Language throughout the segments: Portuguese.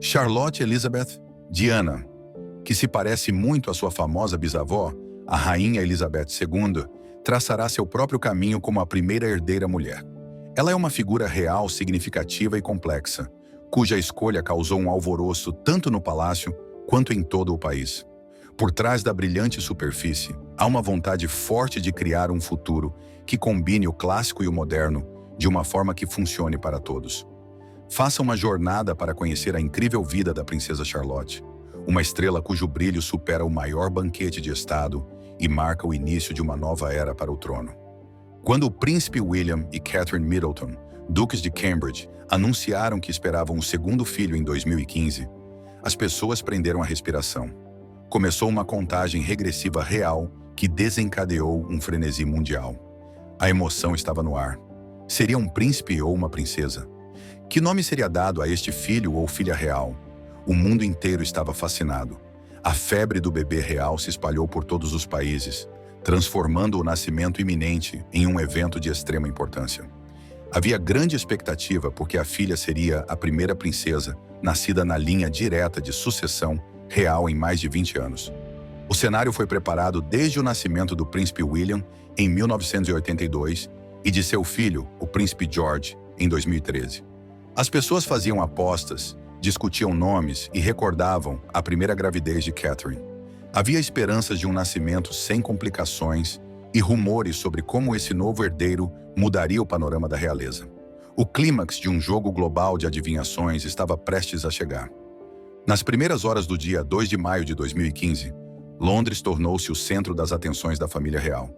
Charlotte Elizabeth Diana, que se parece muito à sua famosa bisavó, a Rainha Elizabeth II, traçará seu próprio caminho como a primeira herdeira mulher. Ela é uma figura real, significativa e complexa, cuja escolha causou um alvoroço tanto no palácio quanto em todo o país. Por trás da brilhante superfície, há uma vontade forte de criar um futuro que combine o clássico e o moderno de uma forma que funcione para todos. Faça uma jornada para conhecer a incrível vida da princesa Charlotte, uma estrela cujo brilho supera o maior banquete de estado e marca o início de uma nova era para o trono. Quando o príncipe William e Catherine Middleton, duques de Cambridge, anunciaram que esperavam um segundo filho em 2015, as pessoas prenderam a respiração. Começou uma contagem regressiva real que desencadeou um frenesi mundial. A emoção estava no ar. Seria um príncipe ou uma princesa? Que nome seria dado a este filho ou filha real? O mundo inteiro estava fascinado. A febre do bebê real se espalhou por todos os países, transformando o nascimento iminente em um evento de extrema importância. Havia grande expectativa porque a filha seria a primeira princesa nascida na linha direta de sucessão real em mais de 20 anos. O cenário foi preparado desde o nascimento do príncipe William em 1982 e de seu filho, o príncipe George, em 2013. As pessoas faziam apostas, discutiam nomes e recordavam a primeira gravidez de Catherine. Havia esperanças de um nascimento sem complicações e rumores sobre como esse novo herdeiro mudaria o panorama da realeza. O clímax de um jogo global de adivinhações estava prestes a chegar. Nas primeiras horas do dia 2 de maio de 2015, Londres tornou-se o centro das atenções da família real.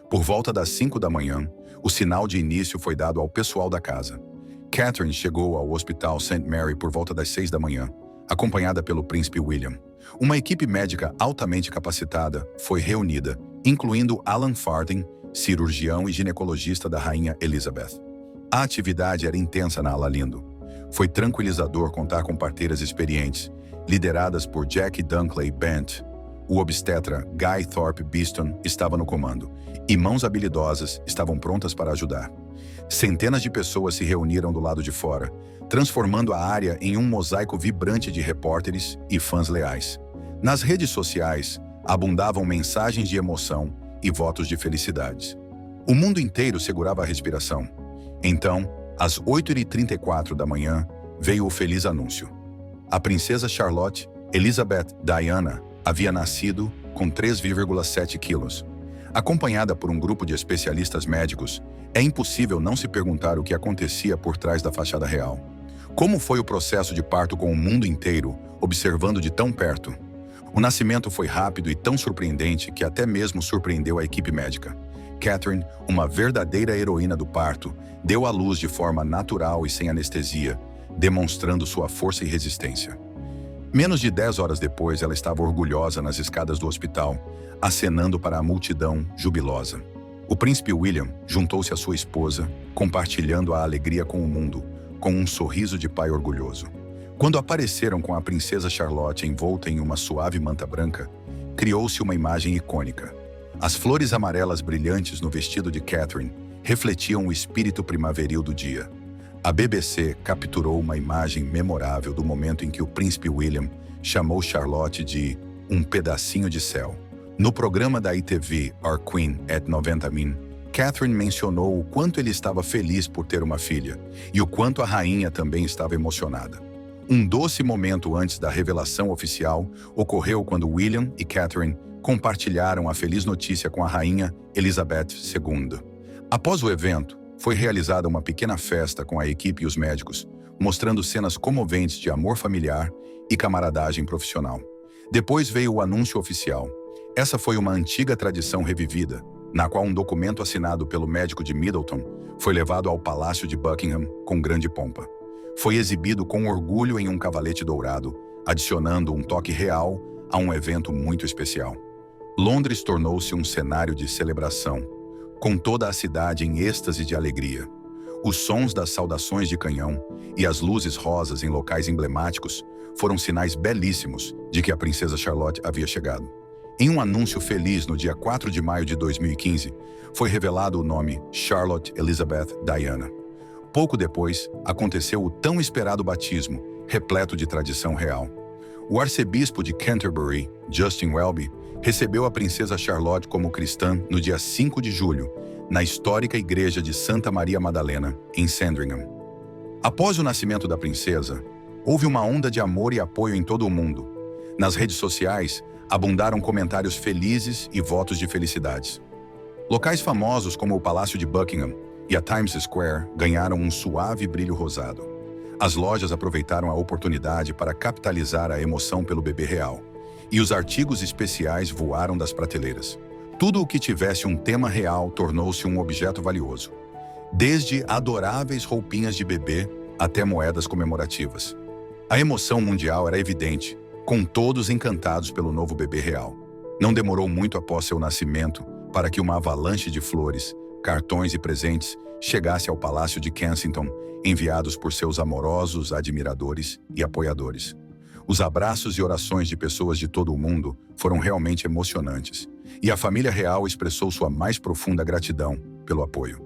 Por volta das 5 da manhã, o sinal de início foi dado ao pessoal da casa. Catherine chegou ao Hospital St. Mary por volta das 6 da manhã, acompanhada pelo príncipe William. Uma equipe médica altamente capacitada foi reunida, incluindo Alan Farthing, cirurgião e ginecologista da Rainha Elizabeth. A atividade era intensa na ala Lindo. Foi tranquilizador contar com parteiras experientes, lideradas por Jackie Dunkley Bent. O obstetra Guy Thorpe Beeston estava no comando, e mãos habilidosas estavam prontas para ajudar. Centenas de pessoas se reuniram do lado de fora, transformando a área em um mosaico vibrante de repórteres e fãs leais. Nas redes sociais, abundavam mensagens de emoção e votos de felicidades. O mundo inteiro segurava a respiração. Então, às 8h34 da manhã, veio o feliz anúncio. A princesa Charlotte Elizabeth Diana havia nascido com 3,7 quilos. Acompanhada por um grupo de especialistas médicos, é impossível não se perguntar o que acontecia por trás da fachada real. Como foi o processo de parto com o mundo inteiro, observando de tão perto? O nascimento foi rápido e tão surpreendente que até mesmo surpreendeu a equipe médica. Catherine, uma verdadeira heroína do parto, deu à luz de forma natural e sem anestesia, demonstrando sua força e resistência. Menos de 10 horas depois, ela estava orgulhosa nas escadas do hospital, acenando para a multidão jubilosa. O príncipe William juntou-se à sua esposa, compartilhando a alegria com o mundo, com um sorriso de pai orgulhoso. Quando apareceram com a princesa Charlotte envolta em uma suave manta branca, criou-se uma imagem icônica. As flores amarelas brilhantes no vestido de Catherine refletiam o espírito primaveril do dia. A BBC capturou uma imagem memorável do momento em que o príncipe William chamou Charlotte de um pedacinho de céu. No programa da ITV Our Queen at 90 Min, Catherine mencionou o quanto ele estava feliz por ter uma filha e o quanto a rainha também estava emocionada. Um doce momento antes da revelação oficial ocorreu quando William e Catherine compartilharam a feliz notícia com a rainha Elizabeth II. Após o evento, foi realizada uma pequena festa com a equipe e os médicos, mostrando cenas comoventes de amor familiar e camaradagem profissional. Depois veio o anúncio oficial. Essa foi uma antiga tradição revivida, na qual um documento assinado pelo médico de Middleton foi levado ao Palácio de Buckingham com grande pompa. Foi exibido com orgulho em um cavalete dourado, adicionando um toque real a um evento muito especial. Londres tornou-se um cenário de celebração, com toda a cidade em êxtase de alegria. Os sons das saudações de canhão e as luzes rosas em locais emblemáticos foram sinais belíssimos de que a princesa Charlotte havia chegado. Em um anúncio feliz no dia 4 de maio de 2015, foi revelado o nome Charlotte Elizabeth Diana. Pouco depois, aconteceu o tão esperado batismo, repleto de tradição real. O arcebispo de Canterbury, Justin Welby, recebeu a princesa Charlotte como cristã no dia 5 de julho, na histórica igreja de Santa Maria Madalena, em Sandringham. Após o nascimento da princesa, houve uma onda de amor e apoio em todo o mundo. Nas redes sociais, abundaram comentários felizes e votos de felicidades. Locais famosos como o Palácio de Buckingham e a Times Square ganharam um suave brilho rosado. As lojas aproveitaram a oportunidade para capitalizar a emoção pelo bebê real, e os artigos especiais voaram das prateleiras. Tudo o que tivesse um tema real tornou-se um objeto valioso, desde adoráveis roupinhas de bebê até moedas comemorativas. A emoção mundial era evidente, com todos encantados pelo novo bebê real. Não demorou muito após seu nascimento para que uma avalanche de flores, cartões e presentes chegasse ao Palácio de Kensington, enviados por seus amorosos admiradores e apoiadores. Os abraços e orações de pessoas de todo o mundo foram realmente emocionantes, e a família real expressou sua mais profunda gratidão pelo apoio.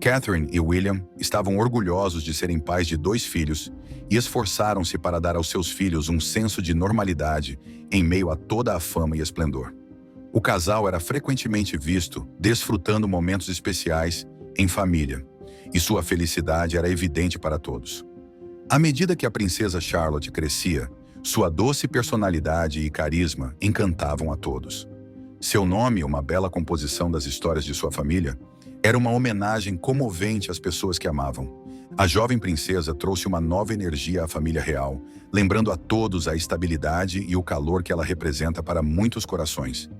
Catherine e William estavam orgulhosos de serem pais de 2 filhos e esforçaram-se para dar aos seus filhos um senso de normalidade em meio a toda a fama e esplendor. O casal era frequentemente visto desfrutando momentos especiais em família, e sua felicidade era evidente para todos. À medida que a princesa Charlotte crescia, sua doce personalidade e carisma encantavam a todos. Seu nome, uma bela composição das histórias de sua família, era uma homenagem comovente às pessoas que amavam. A jovem princesa trouxe uma nova energia à família real, lembrando a todos a estabilidade e o calor que ela representa para muitos corações.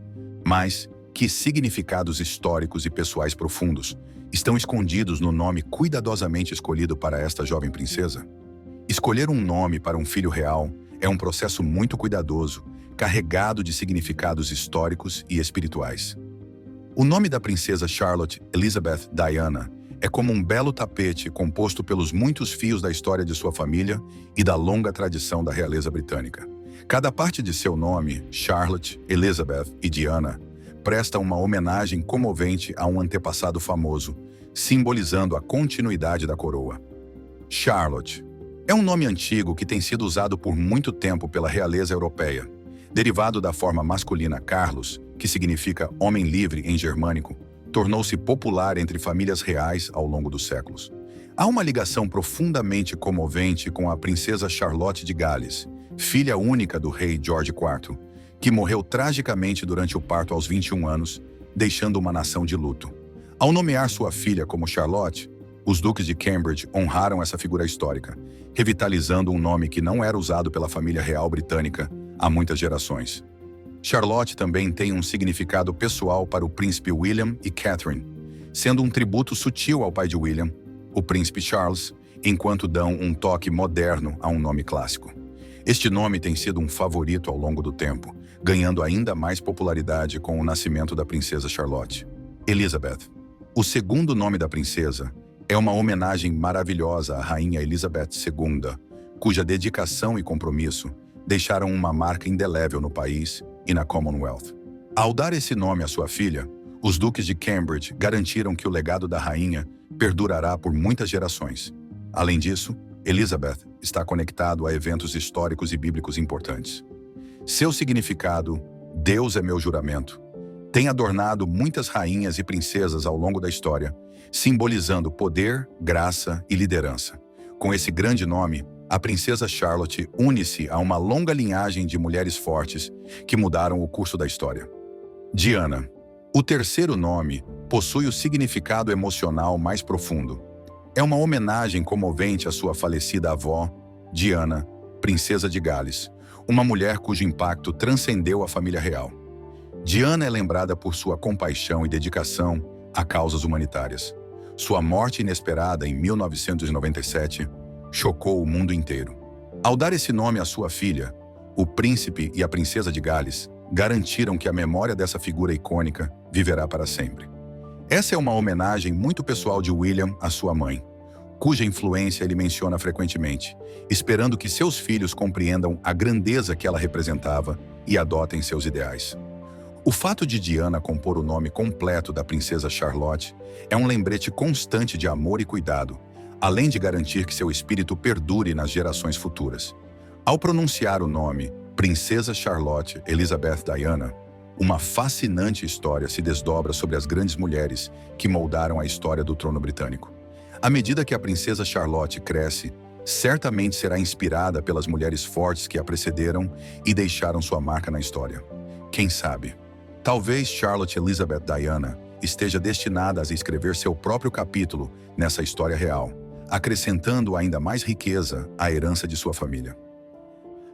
Mas que significados históricos e pessoais profundos estão escondidos no nome cuidadosamente escolhido para esta jovem princesa? Escolher um nome para um filho real é um processo muito cuidadoso, carregado de significados históricos e espirituais. O nome da princesa Charlotte Elizabeth Diana é como um belo tapete composto pelos muitos fios da história de sua família e da longa tradição da realeza britânica. Cada parte de seu nome, Charlotte, Elizabeth e Diana, presta uma homenagem comovente a um antepassado famoso, simbolizando a continuidade da coroa. Charlotte é um nome antigo que tem sido usado por muito tempo pela realeza europeia. Derivado da forma masculina Carlos, que significa homem livre em germânico, tornou-se popular entre famílias reais ao longo dos séculos. Há uma ligação profundamente comovente com a princesa Charlotte de Gales, filha única do rei George IV, que morreu tragicamente durante o parto aos 21 anos, deixando uma nação de luto. Ao nomear sua filha como Charlotte, os duques de Cambridge honraram essa figura histórica, revitalizando um nome que não era usado pela família real britânica há muitas gerações. Charlotte também tem um significado pessoal para o príncipe William e Catherine, sendo um tributo sutil ao pai de William, o príncipe Charles, enquanto dão um toque moderno a um nome clássico. Este nome tem sido um favorito ao longo do tempo, ganhando ainda mais popularidade com o nascimento da princesa Charlotte. Elizabeth. O segundo nome da princesa é uma homenagem maravilhosa à rainha Elizabeth II, cuja dedicação e compromisso deixaram uma marca indelével no país e na Commonwealth. Ao dar esse nome à sua filha, os duques de Cambridge garantiram que o legado da rainha perdurará por muitas gerações. Além disso, Elizabeth está conectado a eventos históricos e bíblicos importantes. Seu significado, Deus é meu juramento, tem adornado muitas rainhas e princesas ao longo da história, simbolizando poder, graça e liderança. Com esse grande nome, a princesa Charlotte une-se a uma longa linhagem de mulheres fortes que mudaram o curso da história. Diana. O terceiro nome possui o significado emocional mais profundo. É uma homenagem comovente à sua falecida avó, Diana, princesa de Gales, uma mulher cujo impacto transcendeu a família real. Diana é lembrada por sua compaixão e dedicação a causas humanitárias. Sua morte inesperada em 1997 chocou o mundo inteiro. Ao dar esse nome à sua filha, o príncipe e a princesa de Gales garantiram que a memória dessa figura icônica viverá para sempre. Essa é uma homenagem muito pessoal de William à sua mãe, cuja influência ele menciona frequentemente, esperando que seus filhos compreendam a grandeza que ela representava e adotem seus ideais. O fato de Diana compor o nome completo da princesa Charlotte é um lembrete constante de amor e cuidado, além de garantir que seu espírito perdure nas gerações futuras. Ao pronunciar o nome Princesa Charlotte Elizabeth Diana, uma fascinante história se desdobra sobre as grandes mulheres que moldaram a história do trono britânico. À medida que a princesa Charlotte cresce, certamente será inspirada pelas mulheres fortes que a precederam e deixaram sua marca na história. Quem sabe? Talvez Charlotte Elizabeth Diana esteja destinada a escrever seu próprio capítulo nessa história real, acrescentando ainda mais riqueza à herança de sua família.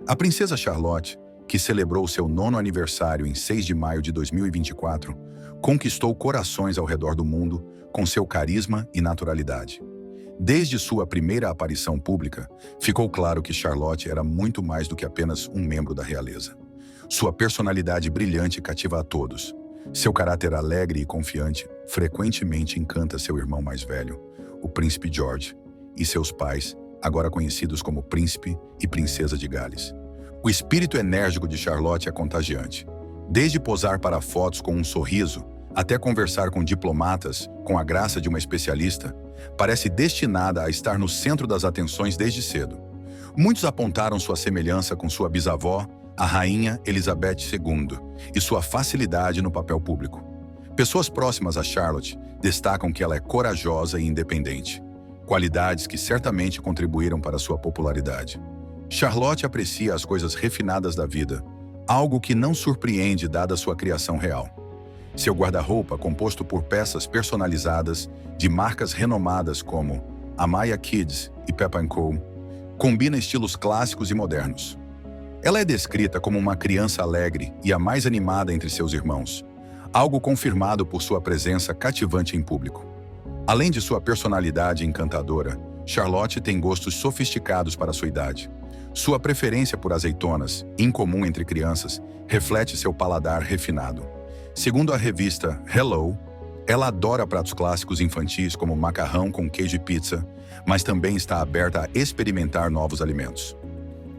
A princesa Charlotte, que celebrou seu 9º aniversário em 6 de maio de 2024, conquistou corações ao redor do mundo com seu carisma e naturalidade. Desde sua primeira aparição pública, ficou claro que Charlotte era muito mais do que apenas um membro da realeza. Sua personalidade brilhante cativa a todos. Seu caráter alegre e confiante frequentemente encanta seu irmão mais velho, o príncipe George, e seus pais, agora conhecidos como príncipe e princesa de Gales. O espírito enérgico de Charlotte é contagiante. Desde posar para fotos com um sorriso, até conversar com diplomatas com a graça de uma especialista, parece destinada a estar no centro das atenções desde cedo. Muitos apontaram sua semelhança com sua bisavó, a rainha Elizabeth II, e sua facilidade no papel público. Pessoas próximas a Charlotte destacam que ela é corajosa e independente, qualidades que certamente contribuíram para sua popularidade. Charlotte aprecia as coisas refinadas da vida, algo que não surpreende dada sua criação real. Seu guarda-roupa, composto por peças personalizadas de marcas renomadas como Amaya Kids e Peppa & Co., combina estilos clássicos e modernos. Ela é descrita como uma criança alegre e a mais animada entre seus irmãos, algo confirmado por sua presença cativante em público. Além de sua personalidade encantadora, Charlotte tem gostos sofisticados para sua idade. Sua preferência por azeitonas, incomum entre crianças, reflete seu paladar refinado. Segundo a revista Hello, ela adora pratos clássicos infantis como macarrão com queijo e pizza, mas também está aberta a experimentar novos alimentos.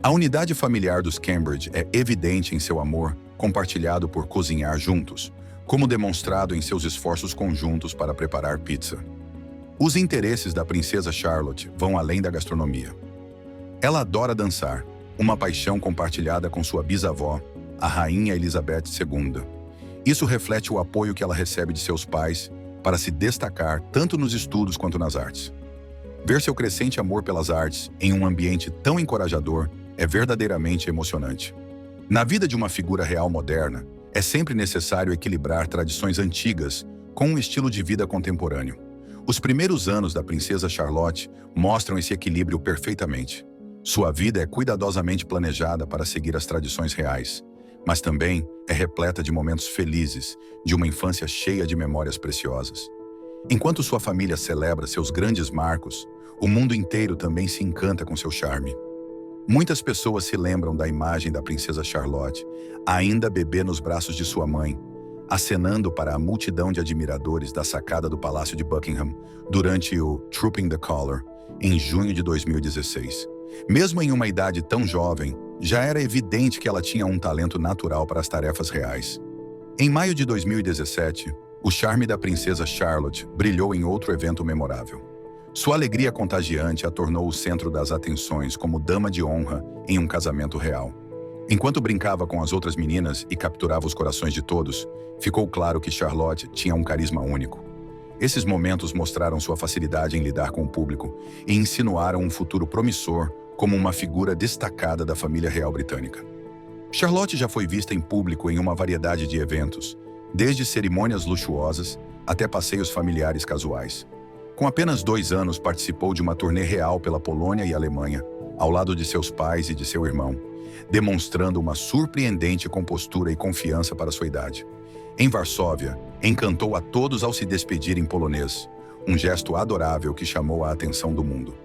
A unidade familiar dos Cambridge é evidente em seu amor, compartilhado por cozinhar juntos, como demonstrado em seus esforços conjuntos para preparar pizza. Os interesses da princesa Charlotte vão além da gastronomia. Ela adora dançar, uma paixão compartilhada com sua bisavó, a rainha Elizabeth II. Isso reflete o apoio que ela recebe de seus pais para se destacar tanto nos estudos quanto nas artes. Ver seu crescente amor pelas artes em um ambiente tão encorajador é verdadeiramente emocionante. Na vida de uma figura real moderna, é sempre necessário equilibrar tradições antigas com um estilo de vida contemporâneo. Os primeiros anos da princesa Charlotte mostram esse equilíbrio perfeitamente. Sua vida é cuidadosamente planejada para seguir as tradições reais, mas também é repleta de momentos felizes, de uma infância cheia de memórias preciosas. Enquanto sua família celebra seus grandes marcos, o mundo inteiro também se encanta com seu charme. Muitas pessoas se lembram da imagem da princesa Charlotte, ainda bebê nos braços de sua mãe, acenando para a multidão de admiradores da sacada do Palácio de Buckingham durante o Trooping the Colour, em junho de 2016. Mesmo em uma idade tão jovem, já era evidente que ela tinha um talento natural para as tarefas reais. Em maio de 2017, o charme da princesa Charlotte brilhou em outro evento memorável. Sua alegria contagiante a tornou o centro das atenções como dama de honra em um casamento real. Enquanto brincava com as outras meninas e capturava os corações de todos, ficou claro que Charlotte tinha um carisma único. Esses momentos mostraram sua facilidade em lidar com o público e insinuaram um futuro promissor como uma figura destacada da família real britânica. Charlotte já foi vista em público em uma variedade de eventos, desde cerimônias luxuosas até passeios familiares casuais. Com apenas 2 anos, participou de uma turnê real pela Polônia e Alemanha, ao lado de seus pais e de seu irmão, demonstrando uma surpreendente compostura e confiança para sua idade. Em Varsóvia, encantou a todos ao se despedir em polonês, um gesto adorável que chamou a atenção do mundo.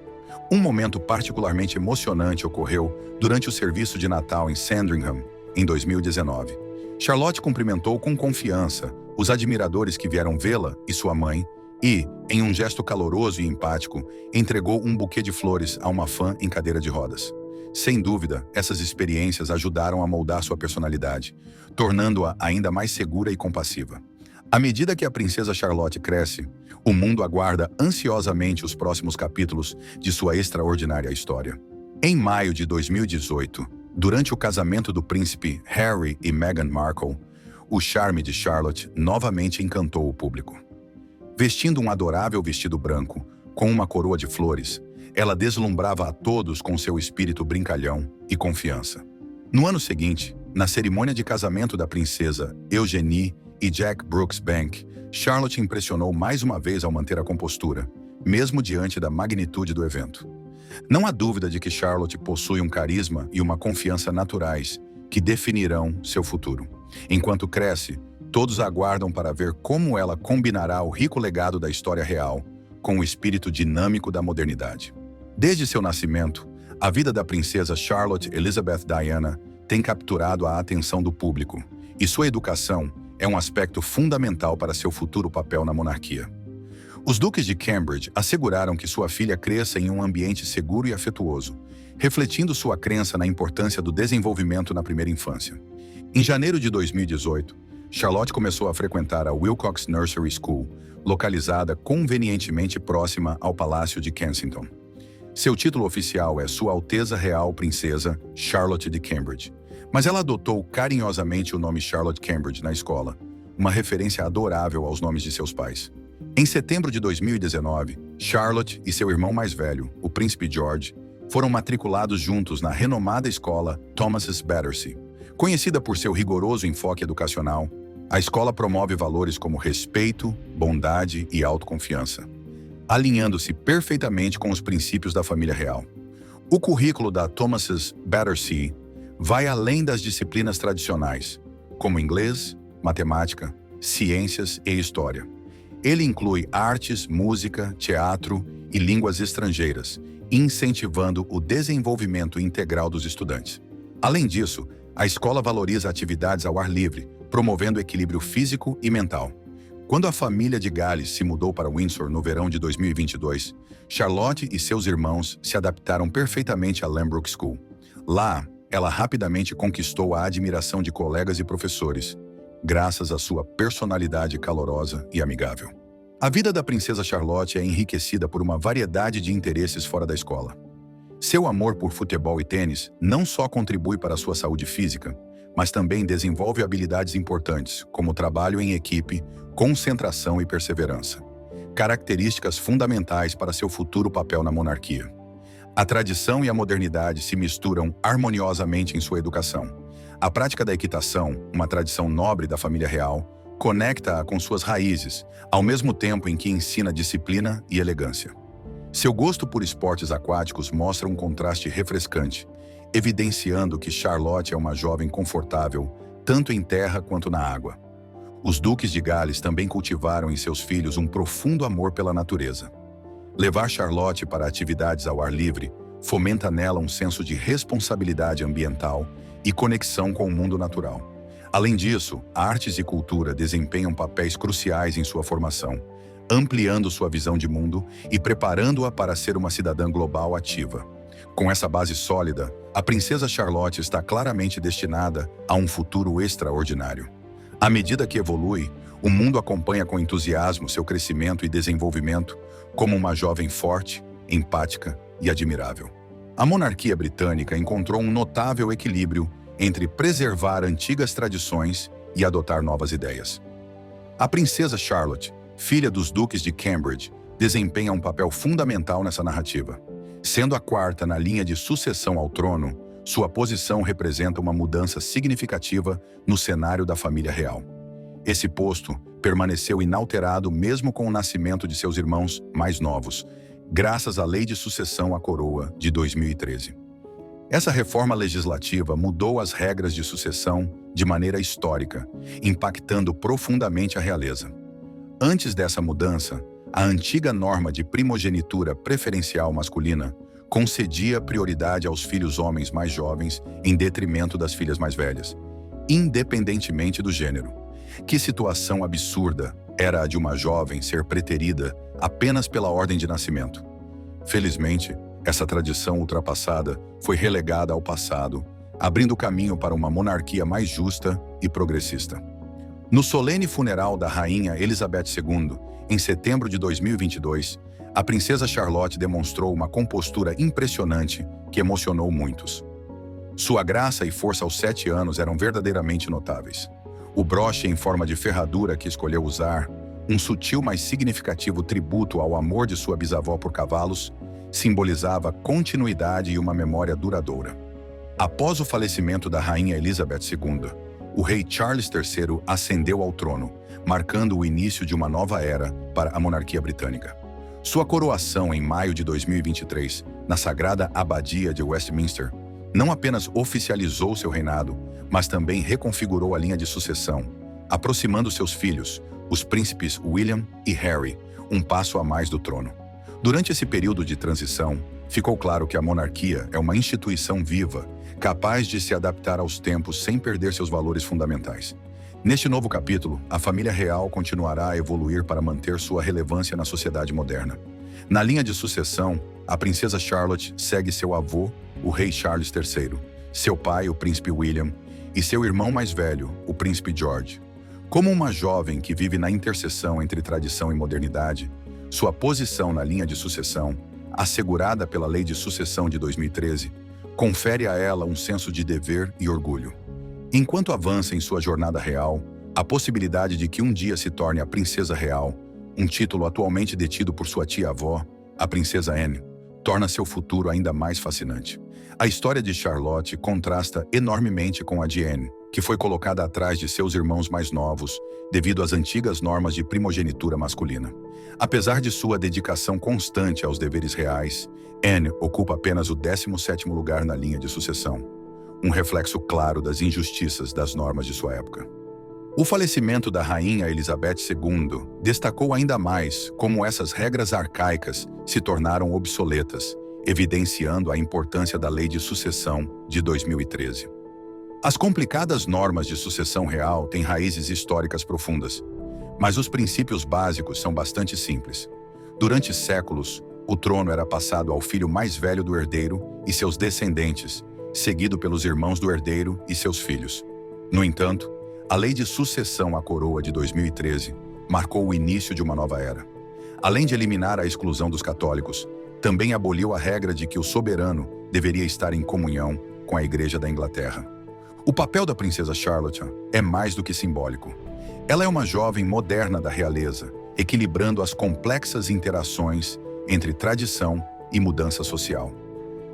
Um momento particularmente emocionante ocorreu durante o serviço de Natal em Sandringham, em 2019. Charlotte cumprimentou com confiança os admiradores que vieram vê-la e sua mãe e, em um gesto caloroso e empático, entregou um buquê de flores a uma fã em cadeira de rodas. Sem dúvida, essas experiências ajudaram a moldar sua personalidade, tornando-a ainda mais segura e compassiva. À medida que a princesa Charlotte cresce, o mundo aguarda ansiosamente os próximos capítulos de sua extraordinária história. Em maio de 2018, durante o casamento do príncipe Harry e Meghan Markle, o charme de Charlotte novamente encantou o público. Vestindo um adorável vestido branco, com uma coroa de flores, ela deslumbrava a todos com seu espírito brincalhão e confiança. No ano seguinte, na cerimônia de casamento da princesa Eugenie e Jack Brooks Bank, Charlotte impressionou mais uma vez ao manter a compostura, mesmo diante da magnitude do evento. Não há dúvida de que Charlotte possui um carisma e uma confiança naturais que definirão seu futuro. Enquanto cresce, todos aguardam para ver como ela combinará o rico legado da história real com o espírito dinâmico da modernidade. Desde seu nascimento, a vida da princesa Charlotte Elizabeth Diana tem capturado a atenção do público, e sua educação é um aspecto fundamental para seu futuro papel na monarquia. Os duques de Cambridge asseguraram que sua filha cresça em um ambiente seguro e afetuoso, refletindo sua crença na importância do desenvolvimento na primeira infância. Em janeiro de 2018, Charlotte começou a frequentar a Wilcox Nursery School, localizada convenientemente próxima ao Palácio de Kensington. Seu título oficial é Sua Alteza Real Princesa Charlotte de Cambridge, mas ela adotou carinhosamente o nome Charlotte Cambridge na escola, uma referência adorável aos nomes de seus pais. Em setembro de 2019, Charlotte e seu irmão mais velho, o príncipe George, foram matriculados juntos na renomada escola Thomas's Battersea. Conhecida por seu rigoroso enfoque educacional, a escola promove valores como respeito, bondade e autoconfiança, alinhando-se perfeitamente com os princípios da família real. O currículo da Thomas's Battersea vai além das disciplinas tradicionais, como inglês, matemática, ciências e história. Ele inclui artes, música, teatro e línguas estrangeiras, incentivando o desenvolvimento integral dos estudantes. Além disso, a escola valoriza atividades ao ar livre, promovendo equilíbrio físico e mental. Quando a família de Gales se mudou para Windsor no verão de 2022, Charlotte e seus irmãos se adaptaram perfeitamente à Lambeth School. Lá, ela rapidamente conquistou a admiração de colegas e professores, graças à sua personalidade calorosa e amigável. A vida da princesa Charlotte é enriquecida por uma variedade de interesses fora da escola. Seu amor por futebol e tênis não só contribui para a sua saúde física, mas também desenvolve habilidades importantes, como trabalho em equipe, concentração e perseverança, características fundamentais para seu futuro papel na monarquia. A tradição e a modernidade se misturam harmoniosamente em sua educação. A prática da equitação, uma tradição nobre da família real, conecta-a com suas raízes, ao mesmo tempo em que ensina disciplina e elegância. Seu gosto por esportes aquáticos mostra um contraste refrescante, evidenciando que Charlotte é uma jovem confortável, tanto em terra quanto na água. Os duques de Gales também cultivaram em seus filhos um profundo amor pela natureza. Levar Charlotte para atividades ao ar livre fomenta nela um senso de responsabilidade ambiental e conexão com o mundo natural. Além disso, artes e cultura desempenham papéis cruciais em sua formação, ampliando sua visão de mundo e preparando-a para ser uma cidadã global ativa. Com essa base sólida, a princesa Charlotte está claramente destinada a um futuro extraordinário. À medida que evolui, o mundo acompanha com entusiasmo seu crescimento e desenvolvimento como uma jovem forte, empática e admirável. A monarquia britânica encontrou um notável equilíbrio entre preservar antigas tradições e adotar novas ideias. A princesa Charlotte, filha dos duques de Cambridge, desempenha um papel fundamental nessa narrativa. Sendo a quarta na linha de sucessão ao trono, sua posição representa uma mudança significativa no cenário da família real. Esse posto permaneceu inalterado mesmo com o nascimento de seus irmãos mais novos, graças à Lei de Sucessão à Coroa de 2013. Essa reforma legislativa mudou as regras de sucessão de maneira histórica, impactando profundamente a realeza. Antes dessa mudança, a antiga norma de primogenitura preferencial masculina concedia prioridade aos filhos homens mais jovens em detrimento das filhas mais velhas, independentemente do gênero. Que situação absurda era a de uma jovem ser preterida apenas pela ordem de nascimento. Felizmente, essa tradição ultrapassada foi relegada ao passado, abrindo caminho para uma monarquia mais justa e progressista. No solene funeral da Rainha Elizabeth II, em setembro de 2022, a princesa Charlotte demonstrou uma compostura impressionante que emocionou muitos. Sua graça e força aos 7 anos eram verdadeiramente notáveis. O broche em forma de ferradura que escolheu usar, um sutil mas significativo tributo ao amor de sua bisavó por cavalos, simbolizava continuidade e uma memória duradoura. Após o falecimento da Rainha Elizabeth II, o rei Charles III ascendeu ao trono, marcando o início de uma nova era para a monarquia britânica. Sua coroação em maio de 2023, na sagrada Abadia de Westminster, não apenas oficializou seu reinado, mas também reconfigurou a linha de sucessão, aproximando seus filhos, os príncipes William e Harry, um passo a mais do trono. Durante esse período de transição, ficou claro que a monarquia é uma instituição viva, capaz de se adaptar aos tempos sem perder seus valores fundamentais. Neste novo capítulo, a família real continuará a evoluir para manter sua relevância na sociedade moderna. Na linha de sucessão, a princesa Charlotte segue seu avô, o rei Charles III, seu pai, o príncipe William, e seu irmão mais velho, o príncipe George. Como uma jovem que vive na interseção entre tradição e modernidade, sua posição na linha de sucessão, assegurada pela Lei de Sucessão de 2013, confere a ela um senso de dever e orgulho. Enquanto avança em sua jornada real, a possibilidade de que um dia se torne a princesa real, um título atualmente detido por sua tia-avó, a princesa Anne, torna seu futuro ainda mais fascinante. A história de Charlotte contrasta enormemente com a de Anne, que foi colocada atrás de seus irmãos mais novos devido às antigas normas de primogenitura masculina. Apesar de sua dedicação constante aos deveres reais, Anne ocupa apenas o 17º lugar na linha de sucessão, um reflexo claro das injustiças das normas de sua época. O falecimento da Rainha Elizabeth II destacou ainda mais como essas regras arcaicas se tornaram obsoletas, evidenciando a importância da Lei de Sucessão de 2013. As complicadas normas de sucessão real têm raízes históricas profundas, mas os princípios básicos são bastante simples. Durante séculos, o trono era passado ao filho mais velho do herdeiro e seus descendentes, seguido pelos irmãos do herdeiro e seus filhos. No entanto, a Lei de Sucessão à Coroa de 2013 marcou o início de uma nova era. Além de eliminar a exclusão dos católicos, também aboliu a regra de que o soberano deveria estar em comunhão com a Igreja da Inglaterra. O papel da princesa Charlotte é mais do que simbólico. Ela é uma jovem moderna da realeza, equilibrando as complexas interações entre tradição e mudança social.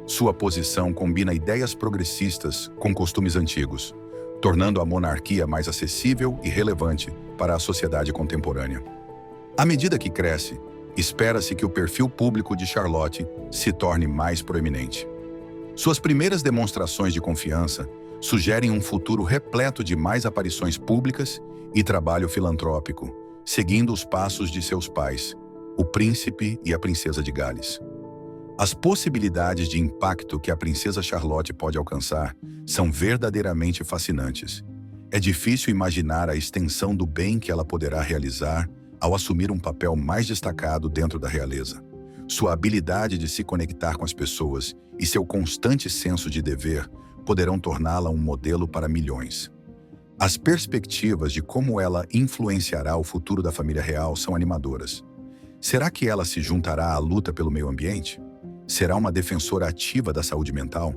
Sua posição combina ideias progressistas com costumes antigos, tornando a monarquia mais acessível e relevante para a sociedade contemporânea. À medida que cresce, espera-se que o perfil público de Charlotte se torne mais proeminente. Suas primeiras demonstrações de confiança sugerem um futuro repleto de mais aparições públicas e trabalho filantrópico, seguindo os passos de seus pais, o príncipe e a princesa de Gales. As possibilidades de impacto que a princesa Charlotte pode alcançar são verdadeiramente fascinantes. É difícil imaginar a extensão do bem que ela poderá realizar ao assumir um papel mais destacado dentro da realeza. Sua habilidade de se conectar com as pessoas e seu constante senso de dever poderão torná-la um modelo para milhões. As perspectivas de como ela influenciará o futuro da família real são animadoras. Será que ela se juntará à luta pelo meio ambiente? Será uma defensora ativa da saúde mental?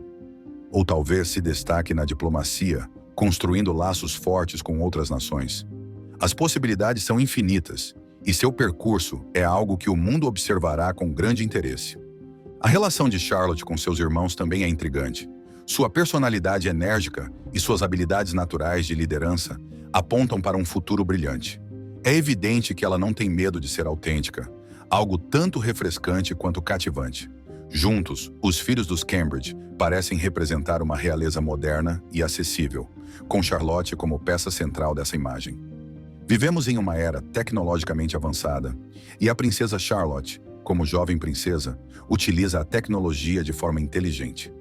Ou talvez se destaque na diplomacia, construindo laços fortes com outras nações? As possibilidades são infinitas, e seu percurso é algo que o mundo observará com grande interesse. A relação de Charlotte com seus irmãos também é intrigante. Sua personalidade enérgica e suas habilidades naturais de liderança apontam para um futuro brilhante. É evidente que ela não tem medo de ser autêntica, algo tanto refrescante quanto cativante. Juntos, os filhos dos Cambridge parecem representar uma realeza moderna e acessível, com Charlotte como peça central dessa imagem. Vivemos em uma era tecnologicamente avançada, e a princesa Charlotte, como jovem princesa, utiliza a tecnologia de forma inteligente.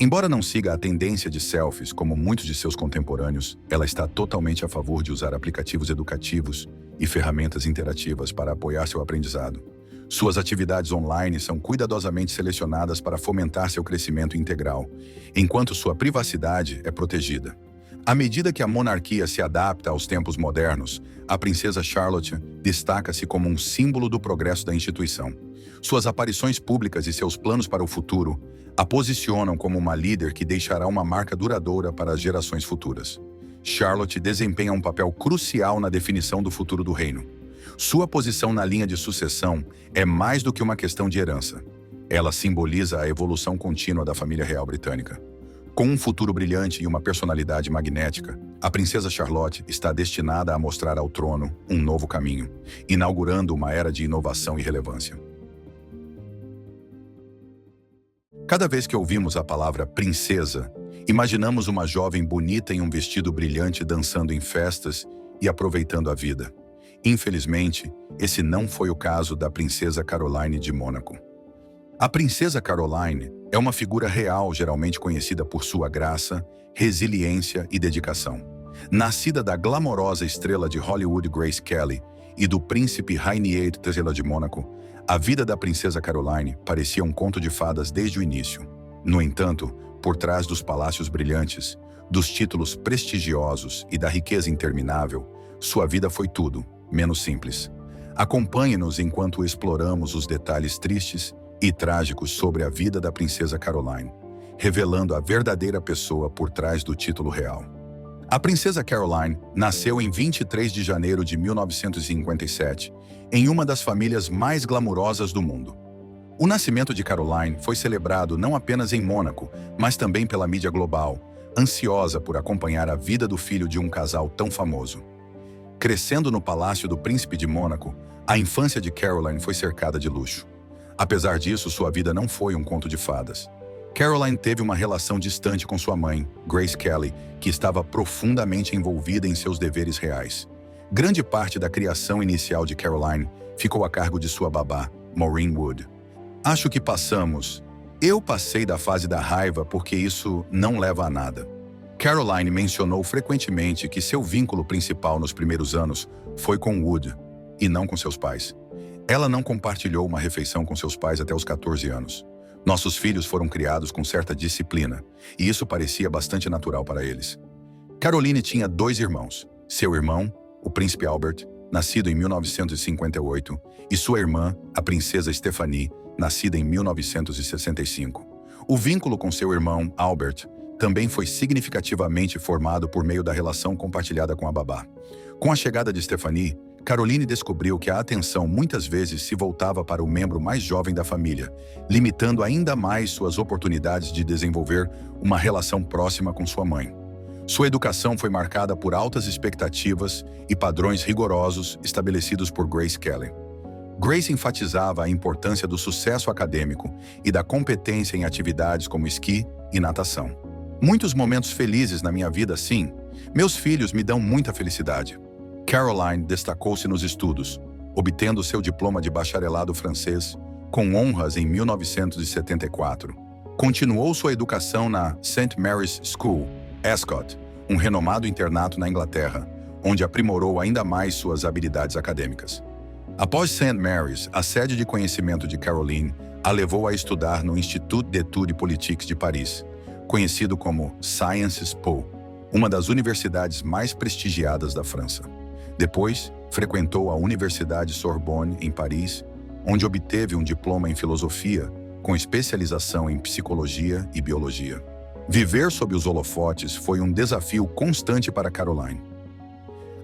Embora não siga a tendência de selfies como muitos de seus contemporâneos, ela está totalmente a favor de usar aplicativos educativos e ferramentas interativas para apoiar seu aprendizado. Suas atividades online são cuidadosamente selecionadas para fomentar seu crescimento integral, enquanto sua privacidade é protegida. À medida que a monarquia se adapta aos tempos modernos, a princesa Charlotte destaca-se como um símbolo do progresso da instituição. Suas aparições públicas e seus planos para o futuro a posicionam como uma líder que deixará uma marca duradoura para as gerações futuras. Charlotte desempenha um papel crucial na definição do futuro do reino. Sua posição na linha de sucessão é mais do que uma questão de herança. Ela simboliza a evolução contínua da família real britânica. Com um futuro brilhante e uma personalidade magnética, a princesa Charlotte está destinada a mostrar ao trono um novo caminho, inaugurando uma era de inovação e relevância. Cada vez que ouvimos a palavra princesa, imaginamos uma jovem bonita em um vestido brilhante dançando em festas e aproveitando a vida. Infelizmente, esse não foi o caso da princesa Caroline de Mônaco. A princesa Caroline é uma figura real geralmente conhecida por sua graça, resiliência e dedicação. Nascida da glamourosa estrela de Hollywood Grace Kelly e do príncipe Rainier III de Mônaco, a vida da princesa Caroline parecia um conto de fadas desde o início. No entanto, por trás dos palácios brilhantes, dos títulos prestigiosos e da riqueza interminável, sua vida foi tudo, menos simples. Acompanhe-nos enquanto exploramos os detalhes tristes e trágicos sobre a vida da princesa Caroline, revelando a verdadeira pessoa por trás do título real. A princesa Caroline nasceu em 23 de janeiro de 1957, em uma das famílias mais glamourosas do mundo. O nascimento de Caroline foi celebrado não apenas em Mônaco, mas também pela mídia global, ansiosa por acompanhar a vida do filho de um casal tão famoso. Crescendo no palácio do príncipe de Mônaco, a infância de Caroline foi cercada de luxo. Apesar disso, sua vida não foi um conto de fadas. Caroline teve uma relação distante com sua mãe, Grace Kelly, que estava profundamente envolvida em seus deveres reais. Grande parte da criação inicial de Caroline ficou a cargo de sua babá, Maureen Wood. Acho que eu passei da fase da raiva porque isso não leva a nada. Caroline mencionou frequentemente que seu vínculo principal nos primeiros anos foi com Wood, e não com seus pais. Ela não compartilhou uma refeição com seus pais até os 14 anos. Nossos filhos foram criados com certa disciplina, e isso parecia bastante natural para eles. Caroline tinha 2 irmãos, seu irmão, o príncipe Albert, nascido em 1958, e sua irmã, a princesa Stephanie, nascida em 1965. O vínculo com seu irmão, Albert, também foi significativamente formado por meio da relação compartilhada com a babá. Com a chegada de Stephanie, Caroline descobriu que a atenção muitas vezes se voltava para o membro mais jovem da família, limitando ainda mais suas oportunidades de desenvolver uma relação próxima com sua mãe. Sua educação foi marcada por altas expectativas e padrões rigorosos estabelecidos por Grace Kelly. Grace enfatizava a importância do sucesso acadêmico e da competência em atividades como esqui e natação. Muitos momentos felizes na minha vida, sim. Meus filhos me dão muita felicidade. Caroline destacou-se nos estudos, obtendo seu diploma de bacharelado francês com honras em 1974. Continuou sua educação na St. Mary's School, Ascot, um renomado internato na Inglaterra, onde aprimorou ainda mais suas habilidades acadêmicas. Após St. Mary's, a sede de conhecimento de Caroline a levou a estudar no Institut d'Études Politiques de Paris, conhecido como Sciences Po, uma das universidades mais prestigiadas da França. Depois, frequentou a Universidade Sorbonne, em Paris, onde obteve um diploma em filosofia, com especialização em psicologia e biologia. Viver sob os holofotes foi um desafio constante para Caroline.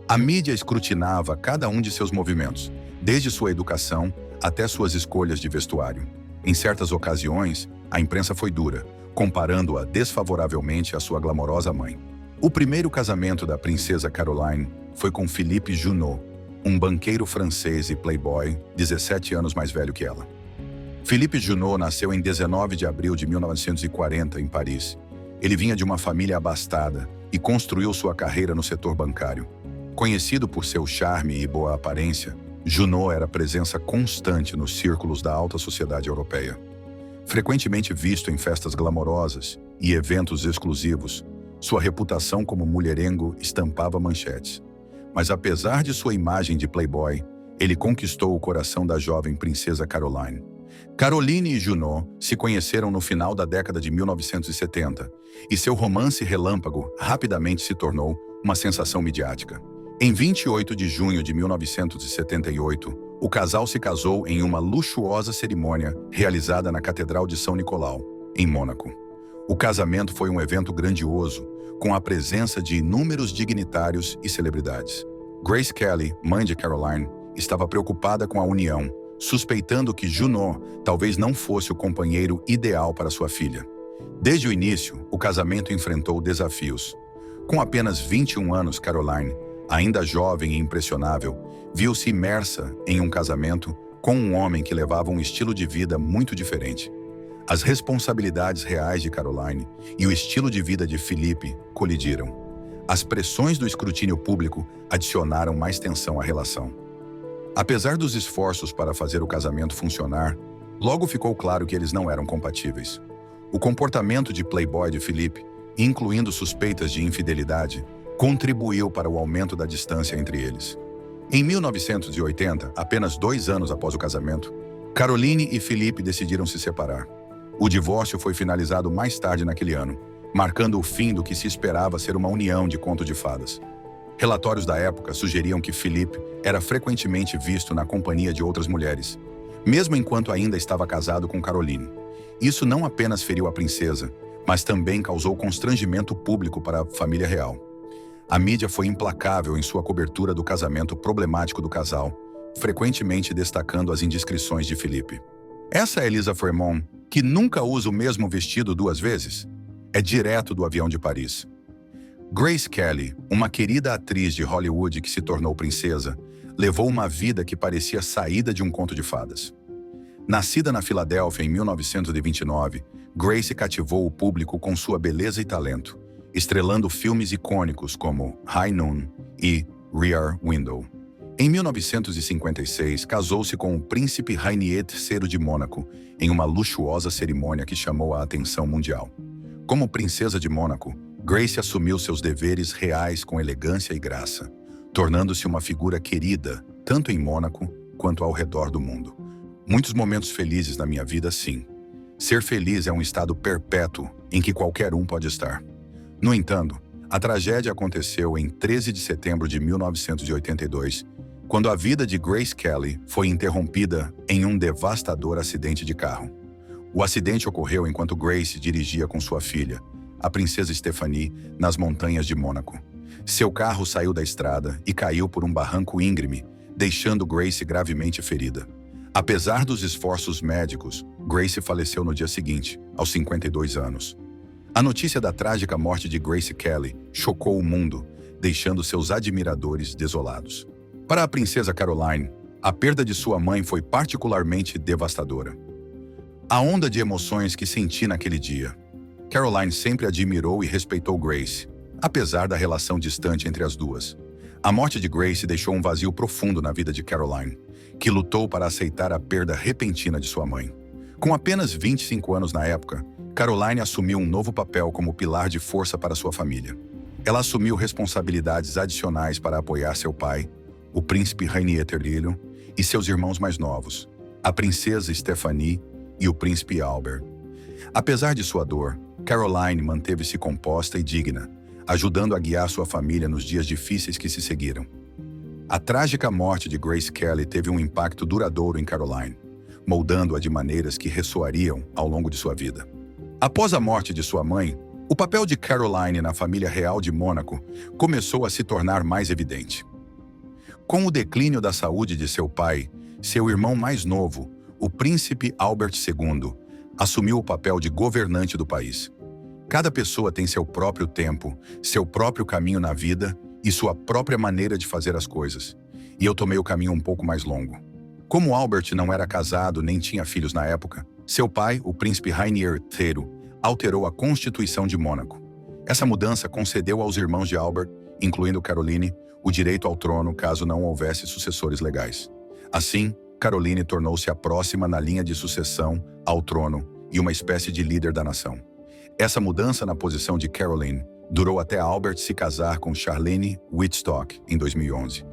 A mídia escrutinava cada um de seus movimentos, desde sua educação até suas escolhas de vestuário. Em certas ocasiões, a imprensa foi dura, comparando-a desfavoravelmente à sua glamourosa mãe. O primeiro casamento da princesa Caroline foi com Philippe Junot, um banqueiro francês e playboy, 17 anos mais velho que ela. Philippe Junot nasceu em 19 de abril de 1940, em Paris. Ele vinha de uma família abastada e construiu sua carreira no setor bancário. Conhecido por seu charme e boa aparência, Junot era presença constante nos círculos da alta sociedade europeia. Frequentemente visto em festas glamourosas e eventos exclusivos, sua reputação como mulherengo estampava manchetes. Mas apesar de sua imagem de playboy, ele conquistou o coração da jovem princesa Caroline. Caroline e Junot se conheceram no final da década de 1970 e seu romance relâmpago rapidamente se tornou uma sensação midiática. Em 28 de junho de 1978, o casal se casou em uma luxuosa cerimônia realizada na Catedral de São Nicolau, em Mônaco. O casamento foi um evento grandioso, com a presença de inúmeros dignitários e celebridades. Grace Kelly, mãe de Caroline, estava preocupada com a união, suspeitando que Junot talvez não fosse o companheiro ideal para sua filha. Desde o início, o casamento enfrentou desafios. Com apenas 21 anos, Caroline, ainda jovem e impressionável, viu-se imersa em um casamento com um homem que levava um estilo de vida muito diferente. As responsabilidades reais de Caroline e o estilo de vida de Philippe colidiram. As pressões do escrutínio público adicionaram mais tensão à relação. Apesar dos esforços para fazer o casamento funcionar, logo ficou claro que eles não eram compatíveis. O comportamento de playboy de Philippe, incluindo suspeitas de infidelidade, contribuiu para o aumento da distância entre eles. Em 1980, apenas 2 anos após o casamento, Caroline e Philippe decidiram se separar. O divórcio foi finalizado mais tarde naquele ano, marcando o fim do que se esperava ser uma união de conto de fadas. Relatórios da época sugeriam que Philippe era frequentemente visto na companhia de outras mulheres, mesmo enquanto ainda estava casado com Caroline. Isso não apenas feriu a princesa, mas também causou constrangimento público para a família real. A mídia foi implacável em sua cobertura do casamento problemático do casal, frequentemente destacando as indiscrições de Philippe. Essa Elisa Fremont, que nunca usa o mesmo vestido 2 vezes, é direto do avião de Paris. Grace Kelly, uma querida atriz de Hollywood que se tornou princesa, levou uma vida que parecia saída de um conto de fadas. Nascida na Filadélfia em 1929, Grace cativou o público com sua beleza e talento, estrelando filmes icônicos como High Noon e Rear Window. Em 1956, casou-se com o príncipe Rainier III de Mônaco em uma luxuosa cerimônia que chamou a atenção mundial. Como princesa de Mônaco, Grace assumiu seus deveres reais com elegância e graça, tornando-se uma figura querida, tanto em Mônaco quanto ao redor do mundo. Muitos momentos felizes na minha vida, sim. Ser feliz é um estado perpétuo em que qualquer um pode estar. No entanto, a tragédia aconteceu em 13 de setembro de 1982, quando a vida de Grace Kelly foi interrompida em um devastador acidente de carro. O acidente ocorreu enquanto Grace dirigia com sua filha, a princesa Stephanie, nas montanhas de Mônaco. Seu carro saiu da estrada e caiu por um barranco íngreme, deixando Grace gravemente ferida. Apesar dos esforços médicos, Grace faleceu no dia seguinte, aos 52 anos. A notícia da trágica morte de Grace Kelly chocou o mundo, deixando seus admiradores desolados. Para a princesa Caroline, a perda de sua mãe foi particularmente devastadora. A onda de emoções que senti naquele dia. Caroline sempre admirou e respeitou Grace, apesar da relação distante entre as duas. A morte de Grace deixou um vazio profundo na vida de Caroline, que lutou para aceitar a perda repentina de sua mãe. Com apenas 25 anos na época, Caroline assumiu um novo papel como pilar de força para sua família. Ela assumiu responsabilidades adicionais para apoiar seu pai, o príncipe Rainier III, e seus irmãos mais novos, a princesa Stephanie e o príncipe Albert. Apesar de sua dor, Caroline manteve-se composta e digna, ajudando a guiar sua família nos dias difíceis que se seguiram. A trágica morte de Grace Kelly teve um impacto duradouro em Caroline, moldando-a de maneiras que ressoariam ao longo de sua vida. Após a morte de sua mãe, o papel de Caroline na família real de Mônaco começou a se tornar mais evidente. Com o declínio da saúde de seu pai, seu irmão mais novo, o príncipe Albert II, assumiu o papel de governante do país. Cada pessoa tem seu próprio tempo, seu próprio caminho na vida e sua própria maneira de fazer as coisas. E eu tomei o caminho um pouco mais longo. Como Albert não era casado nem tinha filhos na época, seu pai, o príncipe Rainier III, alterou a Constituição de Mônaco. Essa mudança concedeu aos irmãos de Albert, incluindo Caroline, o direito ao trono caso não houvesse sucessores legais. Assim, Caroline tornou-se a próxima na linha de sucessão ao trono e uma espécie de líder da nação. Essa mudança na posição de Caroline durou até Albert se casar com Charlene Wittstock em 2011.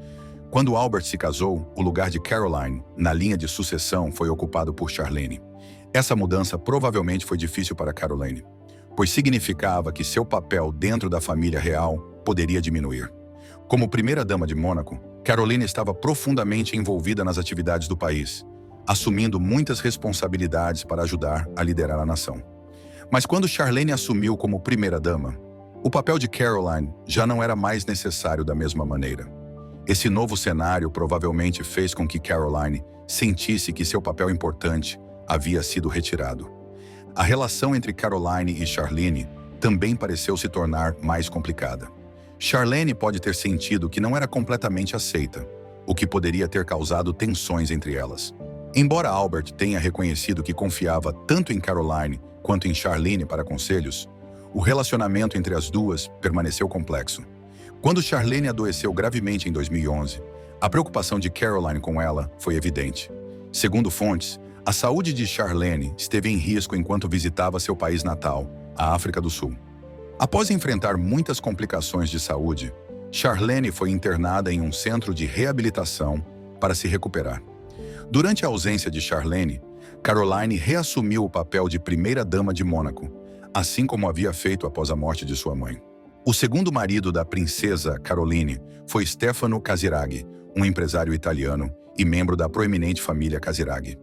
Quando Albert se casou, o lugar de Caroline na linha de sucessão foi ocupado por Charlene. Essa mudança provavelmente foi difícil para Caroline, pois significava que seu papel dentro da família real poderia diminuir. Como primeira-dama de Mônaco, Caroline estava profundamente envolvida nas atividades do país, assumindo muitas responsabilidades para ajudar a liderar a nação. Mas quando Charlene assumiu como primeira-dama, o papel de Caroline já não era mais necessário da mesma maneira. Esse novo cenário provavelmente fez com que Caroline sentisse que seu papel importante havia sido retirado. A relação entre Caroline e Charlene também pareceu se tornar mais complicada. Charlene pode ter sentido que não era completamente aceita, o que poderia ter causado tensões entre elas. Embora Albert tenha reconhecido que confiava tanto em Caroline quanto em Charlene para conselhos, o relacionamento entre as duas permaneceu complexo. Quando Charlene adoeceu gravemente em 2011, a preocupação de Caroline com ela foi evidente. Segundo fontes, a saúde de Charlene esteve em risco enquanto visitava seu país natal, a África do Sul. Após enfrentar muitas complicações de saúde, Charlene foi internada em um centro de reabilitação para se recuperar. Durante a ausência de Charlene, Caroline reassumiu o papel de primeira-dama de Mônaco, assim como havia feito após a morte de sua mãe. O segundo marido da princesa Caroline foi Stefano Casiraghi, um empresário italiano e membro da proeminente família Casiraghi.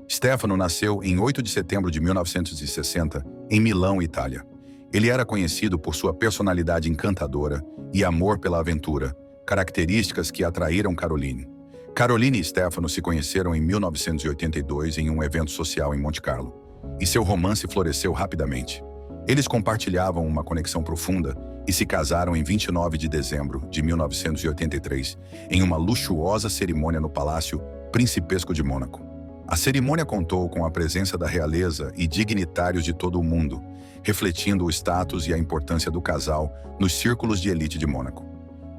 Stefano nasceu em 8 de setembro de 1960, em Milão, Itália. Ele era conhecido por sua personalidade encantadora e amor pela aventura, características que atraíram Caroline. Caroline e Stefano se conheceram em 1982 em um evento social em Monte Carlo, e seu romance floresceu rapidamente. Eles compartilhavam uma conexão profunda e se casaram em 29 de dezembro de 1983, em uma luxuosa cerimônia no Palácio Principesco de Mônaco. A cerimônia contou com a presença da realeza e dignitários de todo o mundo, refletindo o status e a importância do casal nos círculos de elite de Mônaco.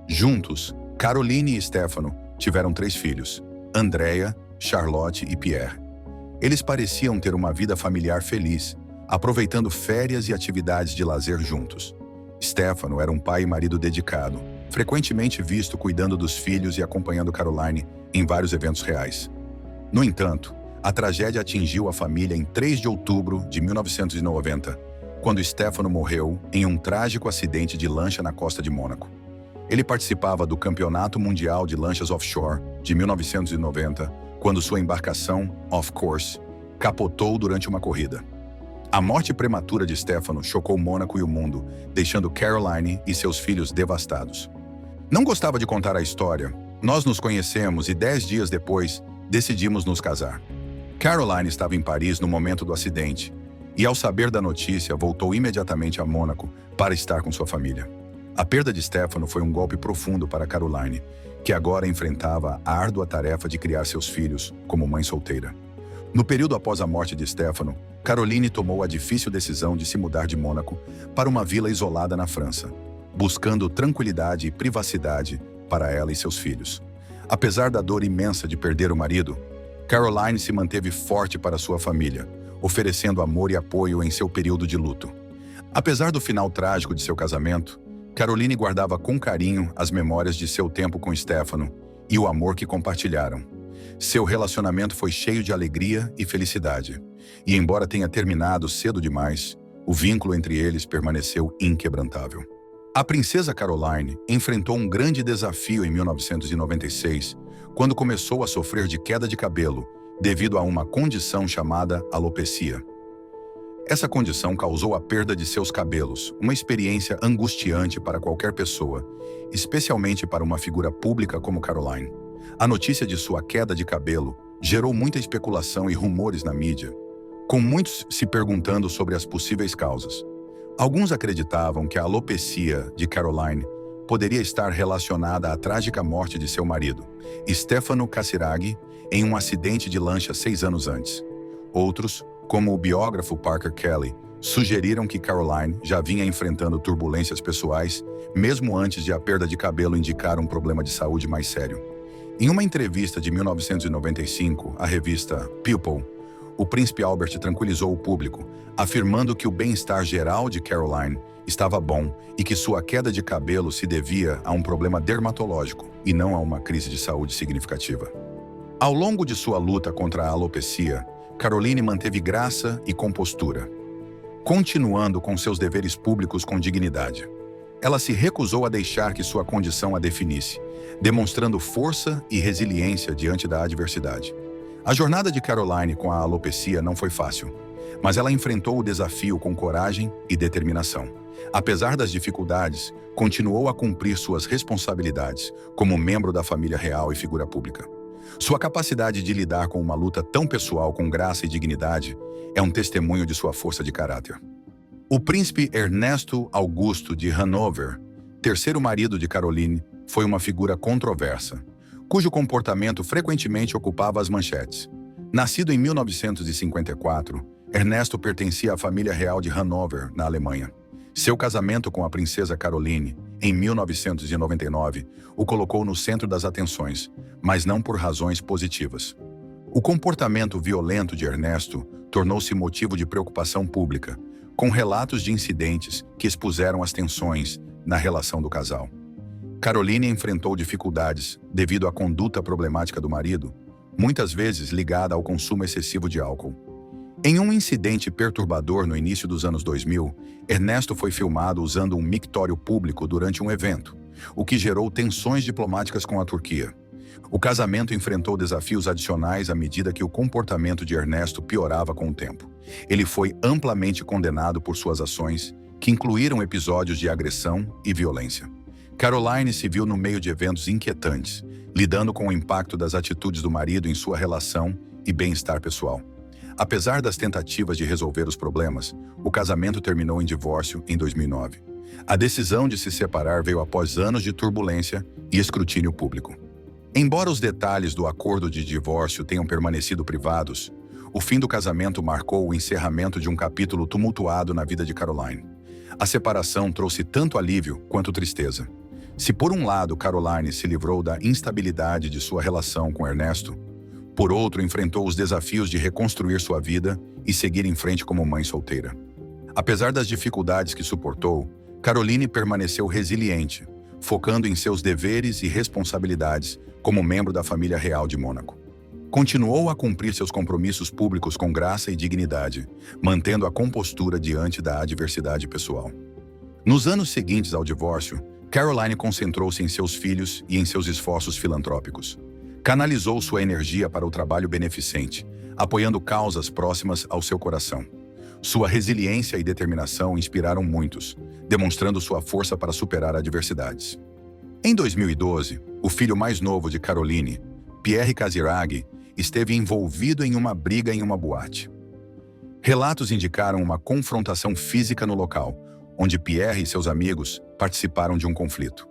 Juntos, Caroline e Stefano tiveram 3 filhos, Andrea, Charlotte e Pierre. Eles pareciam ter uma vida familiar feliz, aproveitando férias e atividades de lazer juntos. Stefano era um pai e marido dedicado, frequentemente visto cuidando dos filhos e acompanhando Caroline em vários eventos reais. No entanto, a tragédia atingiu a família em 3 de outubro de 1990, quando Stefano morreu em um trágico acidente de lancha na costa de Mônaco. Ele participava do Campeonato Mundial de Lanchas Offshore de 1990, quando sua embarcação, Off Course, capotou durante uma corrida. A morte prematura de Stefano chocou Mônaco e o mundo, deixando Caroline e seus filhos devastados. Não gostava de contar a história. Nós nos conhecemos e 10 dias depois, decidimos nos casar. Caroline estava em Paris no momento do acidente e, ao saber da notícia, voltou imediatamente a Mônaco para estar com sua família. A perda de Stefano foi um golpe profundo para Caroline, que agora enfrentava a árdua tarefa de criar seus filhos como mãe solteira. No período após a morte de Stefano, Caroline tomou a difícil decisão de se mudar de Mônaco para uma vila isolada na França, buscando tranquilidade e privacidade para ela e seus filhos. Apesar da dor imensa de perder o marido, Caroline se manteve forte para sua família, oferecendo amor e apoio em seu período de luto. Apesar do final trágico de seu casamento, Caroline guardava com carinho as memórias de seu tempo com Stefano e o amor que compartilharam. Seu relacionamento foi cheio de alegria e felicidade, e embora tenha terminado cedo demais, o vínculo entre eles permaneceu inquebrantável. A princesa Caroline enfrentou um grande desafio em 1996, quando começou a sofrer de queda de cabelo devido a uma condição chamada alopecia. Essa condição causou a perda de seus cabelos, uma experiência angustiante para qualquer pessoa, especialmente para uma figura pública como Caroline. A notícia de sua queda de cabelo gerou muita especulação e rumores na mídia, com muitos se perguntando sobre as possíveis causas. Alguns acreditavam que a alopecia de Caroline poderia estar relacionada à trágica morte de seu marido, Stefano Casiraghi, em um acidente de lancha 6 anos antes. Outros, como o biógrafo Parker Kelly, sugeriram que Caroline já vinha enfrentando turbulências pessoais, mesmo antes de a perda de cabelo indicar um problema de saúde mais sério. Em uma entrevista de 1995 à revista People, o príncipe Albert tranquilizou o público, afirmando que o bem-estar geral de Caroline estava bom e que sua queda de cabelo se devia a um problema dermatológico e não a uma crise de saúde significativa. Ao longo de sua luta contra a alopecia, Caroline manteve graça e compostura, continuando com seus deveres públicos com dignidade. Ela se recusou a deixar que sua condição a definisse, demonstrando força e resiliência diante da adversidade. A jornada de Caroline com a alopecia não foi fácil, mas ela enfrentou o desafio com coragem e determinação. Apesar das dificuldades, continuou a cumprir suas responsabilidades como membro da família real e figura pública. Sua capacidade de lidar com uma luta tão pessoal com graça e dignidade é um testemunho de sua força de caráter. O príncipe Ernesto Augusto de Hanover, terceiro marido de Caroline, foi uma figura controversa, cujo comportamento frequentemente ocupava as manchetes. Nascido em 1954, Ernesto pertencia à família real de Hanover, na Alemanha. Seu casamento com a princesa Caroline, em 1999, o colocou no centro das atenções, mas não por razões positivas. O comportamento violento de Ernesto tornou-se motivo de preocupação pública, com relatos de incidentes que expuseram as tensões na relação do casal. Caroline enfrentou dificuldades devido à conduta problemática do marido, muitas vezes ligada ao consumo excessivo de álcool. Em um incidente perturbador no início dos anos 2000, Ernesto foi filmado usando um mictório público durante um evento, o que gerou tensões diplomáticas com a Turquia. O casamento enfrentou desafios adicionais à medida que o comportamento de Ernesto piorava com o tempo. Ele foi amplamente condenado por suas ações, que incluíram episódios de agressão e violência. Caroline se viu no meio de eventos inquietantes, lidando com o impacto das atitudes do marido em sua relação e bem-estar pessoal. Apesar das tentativas de resolver os problemas, o casamento terminou em divórcio em 2009. A decisão de se separar veio após anos de turbulência e escrutínio público. Embora os detalhes do acordo de divórcio tenham permanecido privados, o fim do casamento marcou o encerramento de um capítulo tumultuado na vida de Caroline. A separação trouxe tanto alívio quanto tristeza. Se por um lado Caroline se livrou da instabilidade de sua relação com Ernesto, por outro enfrentou os desafios de reconstruir sua vida e seguir em frente como mãe solteira. Apesar das dificuldades que suportou, Caroline permaneceu resiliente, focando em seus deveres e responsabilidades como membro da família real de Mônaco. Continuou a cumprir seus compromissos públicos com graça e dignidade, mantendo a compostura diante da adversidade pessoal. Nos anos seguintes ao divórcio, Caroline concentrou-se em seus filhos e em seus esforços filantrópicos. Canalizou sua energia para o trabalho beneficente, apoiando causas próximas ao seu coração. Sua resiliência e determinação inspiraram muitos, demonstrando sua força para superar adversidades. Em 2012, o filho mais novo de Caroline, Pierre Casiraghi, esteve envolvido em uma briga em uma boate. Relatos indicaram uma confrontação física no local, onde Pierre e seus amigos participaram de um conflito.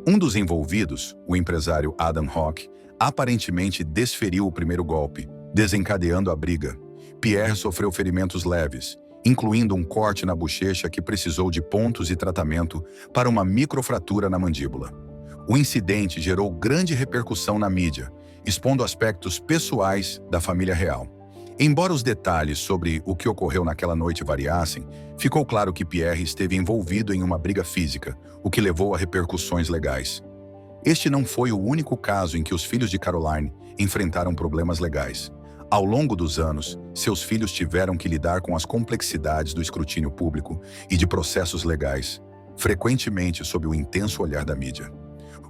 Um dos envolvidos, o empresário Adam Hock, aparentemente desferiu o primeiro golpe, desencadeando a briga. Pierre sofreu ferimentos leves, incluindo um corte na bochecha que precisou de pontos e tratamento para uma microfratura na mandíbula. O incidente gerou grande repercussão na mídia, expondo aspectos pessoais da família real. Embora os detalhes sobre o que ocorreu naquela noite variassem, ficou claro que Pierre esteve envolvido em uma briga física, o que levou a repercussões legais. Este não foi o único caso em que os filhos de Caroline enfrentaram problemas legais. Ao longo dos anos, seus filhos tiveram que lidar com as complexidades do escrutínio público e de processos legais, frequentemente sob o intenso olhar da mídia.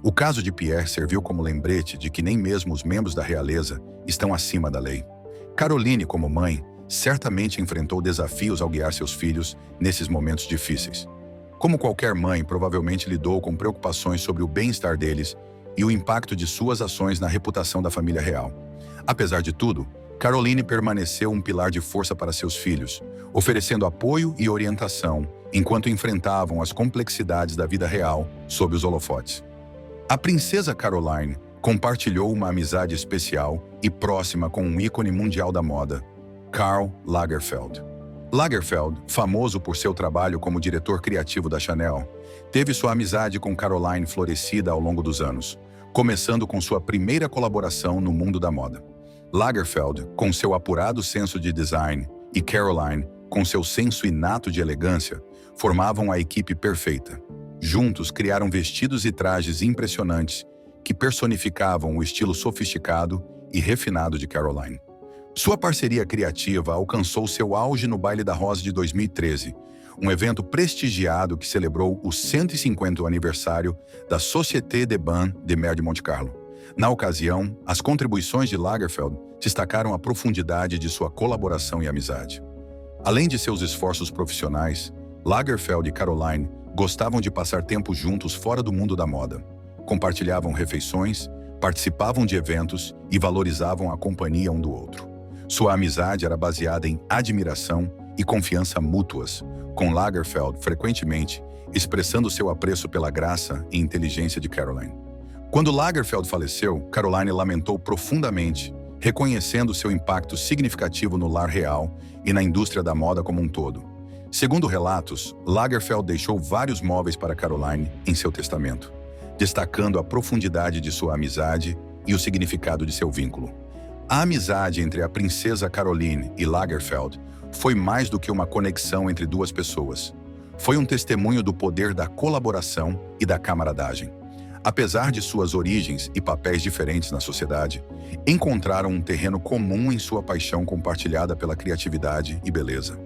O caso de Pierre serviu como lembrete de que nem mesmo os membros da realeza estão acima da lei. Caroline, como mãe, certamente enfrentou desafios ao guiar seus filhos nesses momentos difíceis. Como qualquer mãe, provavelmente lidou com preocupações sobre o bem-estar deles e o impacto de suas ações na reputação da família real. Apesar de tudo, Caroline permaneceu um pilar de força para seus filhos, oferecendo apoio e orientação enquanto enfrentavam as complexidades da vida real sob os holofotes. A princesa Caroline compartilhou uma amizade especial e próxima com um ícone mundial da moda, Karl Lagerfeld. Lagerfeld, famoso por seu trabalho como diretor criativo da Chanel, teve sua amizade com Caroline florescida ao longo dos anos, começando com sua primeira colaboração no mundo da moda. Lagerfeld, com seu apurado senso de design, e Caroline, com seu senso inato de elegância, formavam a equipe perfeita. Juntos criaram vestidos e trajes impressionantes que personificavam o estilo sofisticado e refinado de Caroline. Sua parceria criativa alcançou seu auge no Baile da Rosa de 2013, um evento prestigiado que celebrou o 150º aniversário da Société des Bains de Mer de Monte Carlo. Na ocasião, as contribuições de Lagerfeld destacaram a profundidade de sua colaboração e amizade. Além de seus esforços profissionais, Lagerfeld e Caroline gostavam de passar tempo juntos fora do mundo da moda. Compartilhavam refeições, participavam de eventos e valorizavam a companhia um do outro. Sua amizade era baseada em admiração e confiança mútuas, com Lagerfeld frequentemente expressando seu apreço pela graça e inteligência de Caroline. Quando Lagerfeld faleceu, Caroline lamentou profundamente, reconhecendo seu impacto significativo no lar real e na indústria da moda como um todo. Segundo relatos, Lagerfeld deixou vários móveis para Caroline em seu testamento, destacando a profundidade de sua amizade e o significado de seu vínculo. A amizade entre a princesa Caroline e Lagerfeld foi mais do que uma conexão entre duas pessoas. Foi um testemunho do poder da colaboração e da camaradagem. Apesar de suas origens e papéis diferentes na sociedade, encontraram um terreno comum em sua paixão compartilhada pela criatividade e beleza.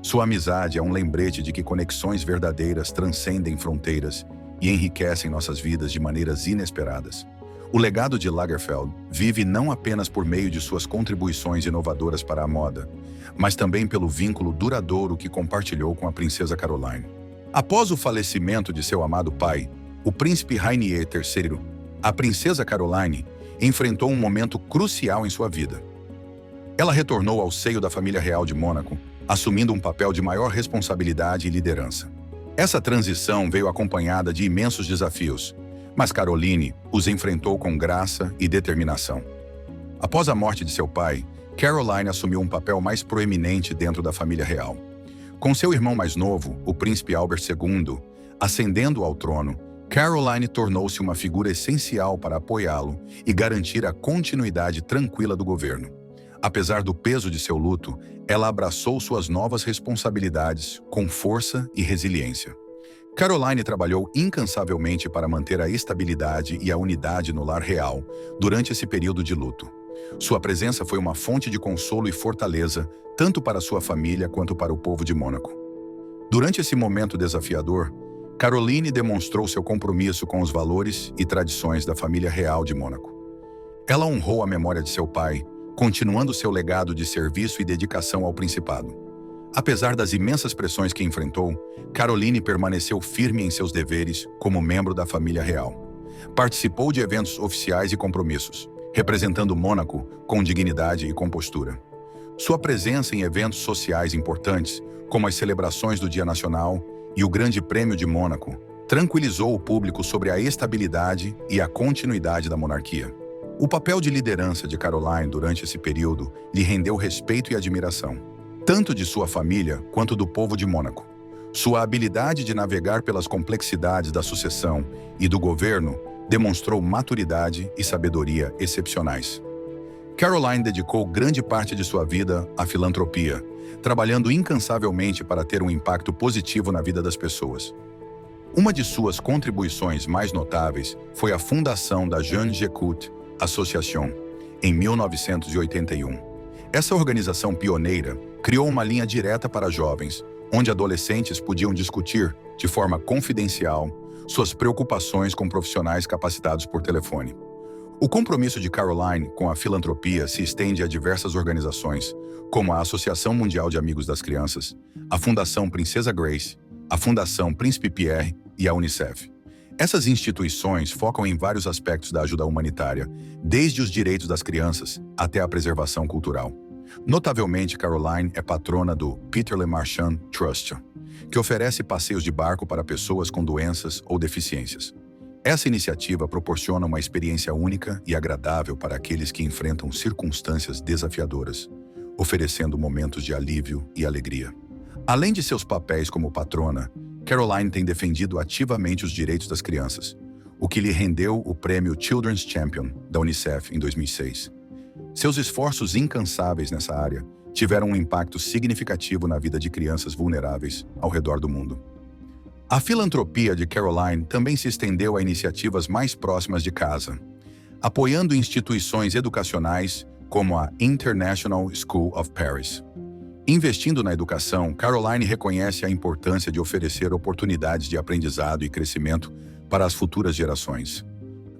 Sua amizade é um lembrete de que conexões verdadeiras transcendem fronteiras e enriquecem nossas vidas de maneiras inesperadas. O legado de Lagerfeld vive não apenas por meio de suas contribuições inovadoras para a moda, mas também pelo vínculo duradouro que compartilhou com a princesa Caroline. Após o falecimento de seu amado pai, o príncipe Rainier III, a princesa Caroline enfrentou um momento crucial em sua vida. Ela retornou ao seio da família real de Mônaco, assumindo um papel de maior responsabilidade e liderança. Essa transição veio acompanhada de imensos desafios, mas Caroline os enfrentou com graça e determinação. Após a morte de seu pai, Caroline assumiu um papel mais proeminente dentro da família real. Com seu irmão mais novo, o príncipe Albert II, ascendendo ao trono, Caroline tornou-se uma figura essencial para apoiá-lo e garantir a continuidade tranquila do governo. Apesar do peso de seu luto, ela abraçou suas novas responsabilidades com força e resiliência. Caroline trabalhou incansavelmente para manter a estabilidade e a unidade no lar real durante esse período de luto. Sua presença foi uma fonte de consolo e fortaleza, tanto para sua família quanto para o povo de Mônaco. Durante esse momento desafiador, Caroline demonstrou seu compromisso com os valores e tradições da família real de Mônaco. Ela honrou a memória de seu pai, continuando seu legado de serviço e dedicação ao principado. Apesar das imensas pressões que enfrentou, Caroline permaneceu firme em seus deveres como membro da família real. Participou de eventos oficiais e compromissos, representando Mônaco com dignidade e compostura. Sua presença em eventos sociais importantes, como as celebrações do Dia Nacional e o Grande Prêmio de Mônaco, tranquilizou o público sobre a estabilidade e a continuidade da monarquia. O papel de liderança de Caroline durante esse período lhe rendeu respeito e admiração, tanto de sua família quanto do povo de Mônaco. Sua habilidade de navegar pelas complexidades da sucessão e do governo demonstrou maturidade e sabedoria excepcionais. Caroline dedicou grande parte de sua vida à filantropia, trabalhando incansavelmente para ter um impacto positivo na vida das pessoas. Uma de suas contribuições mais notáveis foi a fundação da Jeunes Écoute Association, em 1981. Essa organização pioneira criou uma linha direta para jovens, onde adolescentes podiam discutir, de forma confidencial, suas preocupações com profissionais capacitados por telefone. O compromisso de Caroline com a filantropia se estende a diversas organizações, como a Associação Mundial de Amigos das Crianças, a Fundação Princesa Grace, a Fundação Príncipe Pierre e a Unicef. Essas instituições focam em vários aspectos da ajuda humanitária, desde os direitos das crianças até a preservação cultural. Notavelmente, Caroline é patrona do Peter Le Marchand Trust, que oferece passeios de barco para pessoas com doenças ou deficiências. Essa iniciativa proporciona uma experiência única e agradável para aqueles que enfrentam circunstâncias desafiadoras, oferecendo momentos de alívio e alegria. Além de seus papéis como patrona, Caroline tem defendido ativamente os direitos das crianças, o que lhe rendeu o prêmio Children's Champion da Unicef em 2006. Seus esforços incansáveis nessa área tiveram um impacto significativo na vida de crianças vulneráveis ao redor do mundo. A filantropia de Caroline também se estendeu a iniciativas mais próximas de casa, apoiando instituições educacionais como a International School of Paris. Investindo na educação, Caroline reconhece a importância de oferecer oportunidades de aprendizado e crescimento para as futuras gerações.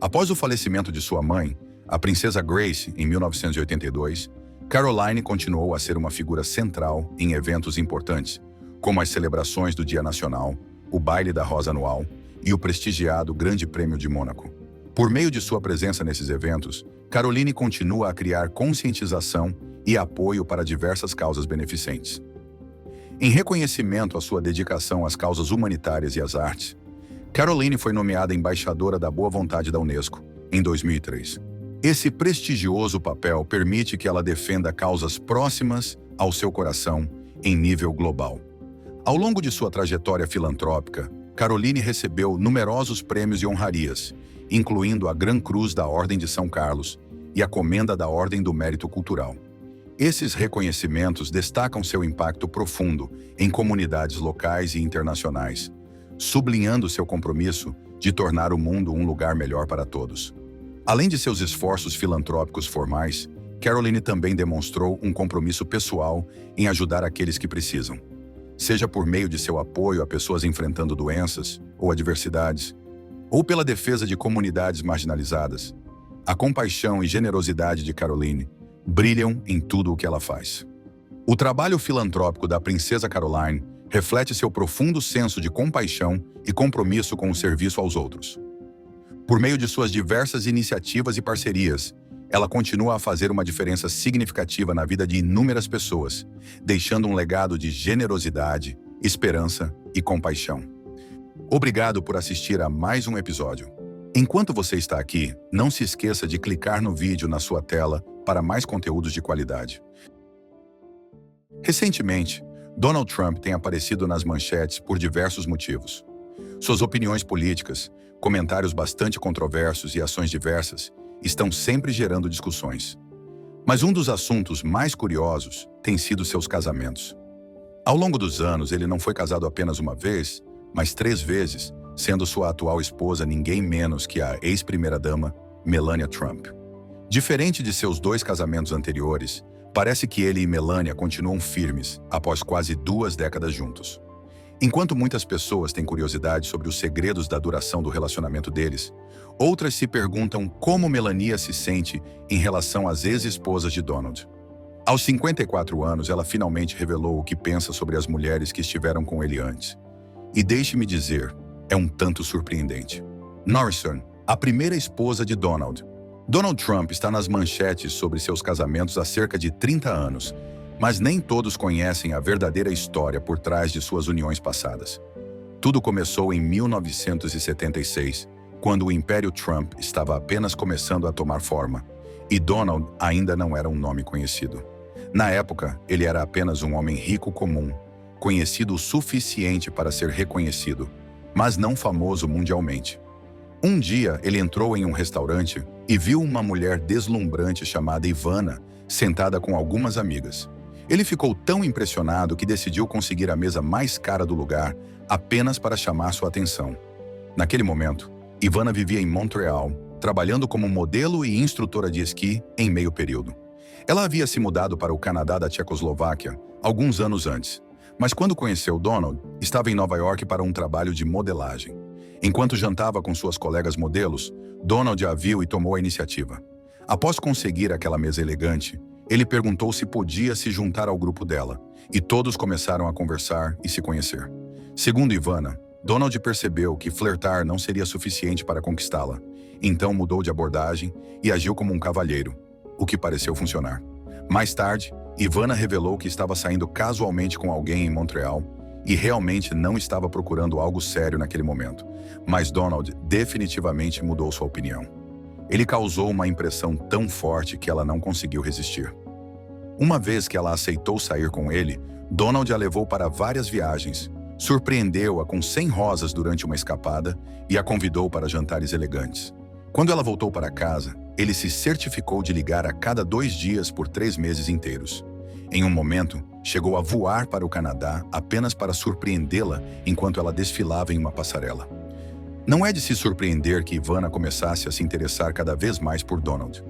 Após o falecimento de sua mãe, a princesa Grace, em 1982, Caroline continuou a ser uma figura central em eventos importantes, como as celebrações do Dia Nacional, o Baile da Rosa Anual e o prestigiado Grande Prêmio de Mônaco. Por meio de sua presença nesses eventos, Caroline continua a criar conscientização e apoio para diversas causas beneficentes. Em reconhecimento à sua dedicação às causas humanitárias e às artes, Caroline foi nomeada embaixadora da Boa Vontade da Unesco em 2003. Esse prestigioso papel permite que ela defenda causas próximas ao seu coração em nível global. Ao longo de sua trajetória filantrópica, Caroline recebeu numerosos prêmios e honrarias, incluindo a Gran Cruz da Ordem de São Carlos e a Comenda da Ordem do Mérito Cultural. Esses reconhecimentos destacam seu impacto profundo em comunidades locais e internacionais, sublinhando seu compromisso de tornar o mundo um lugar melhor para todos. Além de seus esforços filantrópicos formais, Caroline também demonstrou um compromisso pessoal em ajudar aqueles que precisam. Seja por meio de seu apoio a pessoas enfrentando doenças ou adversidades, ou pela defesa de comunidades marginalizadas, a compaixão e generosidade de Caroline brilham em tudo o que ela faz. O trabalho filantrópico da princesa Caroline reflete seu profundo senso de compaixão e compromisso com o serviço aos outros. Por meio de suas diversas iniciativas e parcerias, ela continua a fazer uma diferença significativa na vida de inúmeras pessoas, deixando um legado de generosidade, esperança e compaixão. Obrigado por assistir a mais um episódio. Enquanto você está aqui, não se esqueça de clicar no vídeo na sua tela para mais conteúdos de qualidade. Recentemente, Donald Trump tem aparecido nas manchetes por diversos motivos. Suas opiniões políticas, comentários bastante controversos e ações diversas estão sempre gerando discussões. Mas um dos assuntos mais curiosos tem sido seus casamentos. Ao longo dos anos, ele não foi casado apenas uma vez, mas 3 vezes, sendo sua atual esposa ninguém menos que a ex-primeira-dama, Melania Trump. Diferente de seus 2 casamentos anteriores, parece que ele e Melania continuam firmes após quase 2 décadas juntos. Enquanto muitas pessoas têm curiosidade sobre os segredos da duração do relacionamento deles, outras se perguntam como Melania se sente em relação às ex-esposas de Donald. Aos 54 anos, ela finalmente revelou o que pensa sobre as mulheres que estiveram com ele antes. E deixe-me dizer, é um tanto surpreendente. Norison, a primeira esposa de Donald. Donald Trump está nas manchetes sobre seus casamentos há cerca de 30 anos, mas nem todos conhecem a verdadeira história por trás de suas uniões passadas. Tudo começou em 1976, quando o Império Trump estava apenas começando a tomar forma, e Donald ainda não era um nome conhecido. Na época, ele era apenas um homem rico comum, conhecido o suficiente para ser reconhecido, mas não famoso mundialmente. Um dia, ele entrou em um restaurante e viu uma mulher deslumbrante chamada Ivana, sentada com algumas amigas. Ele ficou tão impressionado que decidiu conseguir a mesa mais cara do lugar apenas para chamar sua atenção. Naquele momento, Ivana vivia em Montreal, trabalhando como modelo e instrutora de esqui em meio período. Ela havia se mudado para o Canadá da Tchecoslováquia alguns anos antes, mas quando conheceu Donald, estava em Nova York para um trabalho de modelagem. Enquanto jantava com suas colegas modelos, Donald a viu e tomou a iniciativa. Após conseguir aquela mesa elegante, ele perguntou se podia se juntar ao grupo dela, e todos começaram a conversar e se conhecer. Segundo Ivana, Donald percebeu que flertar não seria suficiente para conquistá-la, então mudou de abordagem e agiu como um cavalheiro, o que pareceu funcionar. Mais tarde, Ivana revelou que estava saindo casualmente com alguém em Montreal e realmente não estava procurando algo sério naquele momento, mas Donald definitivamente mudou sua opinião. Ele causou uma impressão tão forte que ela não conseguiu resistir. Uma vez que ela aceitou sair com ele, Donald a levou para várias viagens, surpreendeu-a com 100 rosas durante uma escapada e a convidou para jantares elegantes. Quando ela voltou para casa, ele se certificou de ligar a cada 2 dias por 3 meses inteiros. Em um momento, chegou a voar para o Canadá apenas para surpreendê-la enquanto ela desfilava em uma passarela. Não é de se surpreender que Ivana começasse a se interessar cada vez mais por Donald.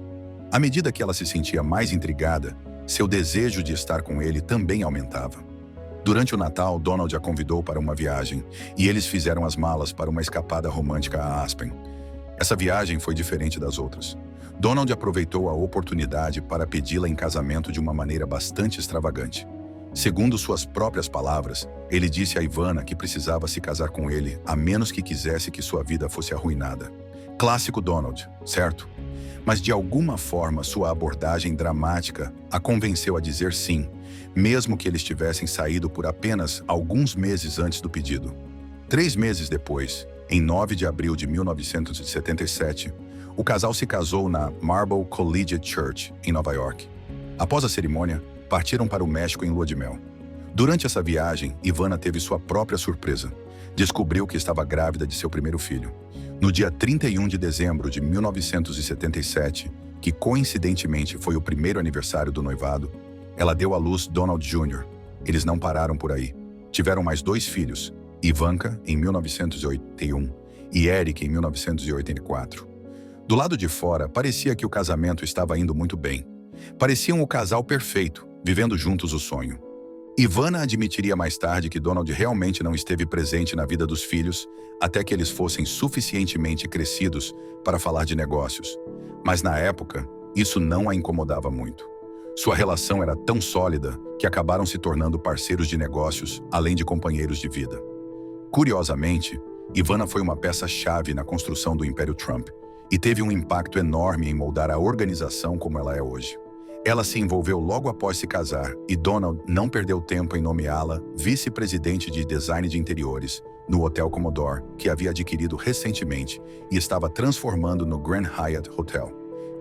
À medida que ela se sentia mais intrigada, seu desejo de estar com ele também aumentava. Durante o Natal, Donald a convidou para uma viagem e eles fizeram as malas para uma escapada romântica a Aspen. Essa viagem foi diferente das outras. Donald aproveitou a oportunidade para pedi-la em casamento de uma maneira bastante extravagante. Segundo suas próprias palavras, ele disse a Ivana que precisava se casar com ele a menos que quisesse que sua vida fosse arruinada. Clássico Donald, certo? Mas de alguma forma sua abordagem dramática a convenceu a dizer sim, mesmo que eles tivessem saído por apenas alguns meses antes do pedido. 3 meses depois, em 9 de abril de 1977, o casal se casou na Marble Collegiate Church, em Nova York. Após a cerimônia, partiram para o México em lua de mel. Durante essa viagem, Ivana teve sua própria surpresa. Descobriu que estava grávida de seu primeiro filho. No dia 31 de dezembro de 1977, que coincidentemente foi o primeiro aniversário do noivado, ela deu à luz Donald Jr. Eles não pararam por aí. Tiveram mais 2 filhos, Ivanka, em 1981, e Eric, em 1984. Do lado de fora, parecia que o casamento estava indo muito bem. Pareciam o casal perfeito, vivendo juntos o sonho. Ivana admitiria mais tarde que Donald realmente não esteve presente na vida dos filhos até que eles fossem suficientemente crescidos para falar de negócios. Mas na época, isso não a incomodava muito. Sua relação era tão sólida que acabaram se tornando parceiros de negócios, além de companheiros de vida. Curiosamente, Ivana foi uma peça-chave na construção do Império Trump e teve um impacto enorme em moldar a organização como ela é hoje. Ela se envolveu logo após se casar e Donald não perdeu tempo em nomeá-la vice-presidente de design de interiores no Hotel Commodore, que havia adquirido recentemente e estava transformando no Grand Hyatt Hotel.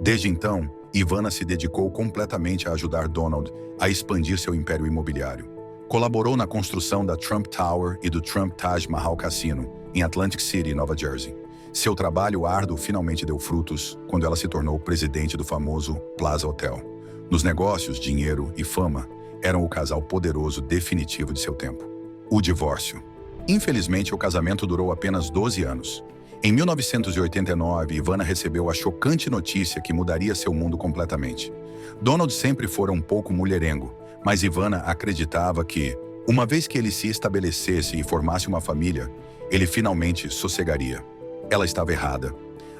Desde então, Ivana se dedicou completamente a ajudar Donald a expandir seu império imobiliário. Colaborou na construção da Trump Tower e do Trump Taj Mahal Cassino, em Atlantic City, Nova Jersey. Seu trabalho árduo finalmente deu frutos quando ela se tornou presidente do famoso Plaza Hotel. Nos negócios, dinheiro e fama eram o casal poderoso definitivo de seu tempo. O divórcio. Infelizmente, o casamento durou apenas 12 anos. Em 1989, Ivana recebeu a chocante notícia que mudaria seu mundo completamente. Donald sempre fora um pouco mulherengo, mas Ivana acreditava que, uma vez que ele se estabelecesse e formasse uma família, ele finalmente sossegaria. Ela estava errada.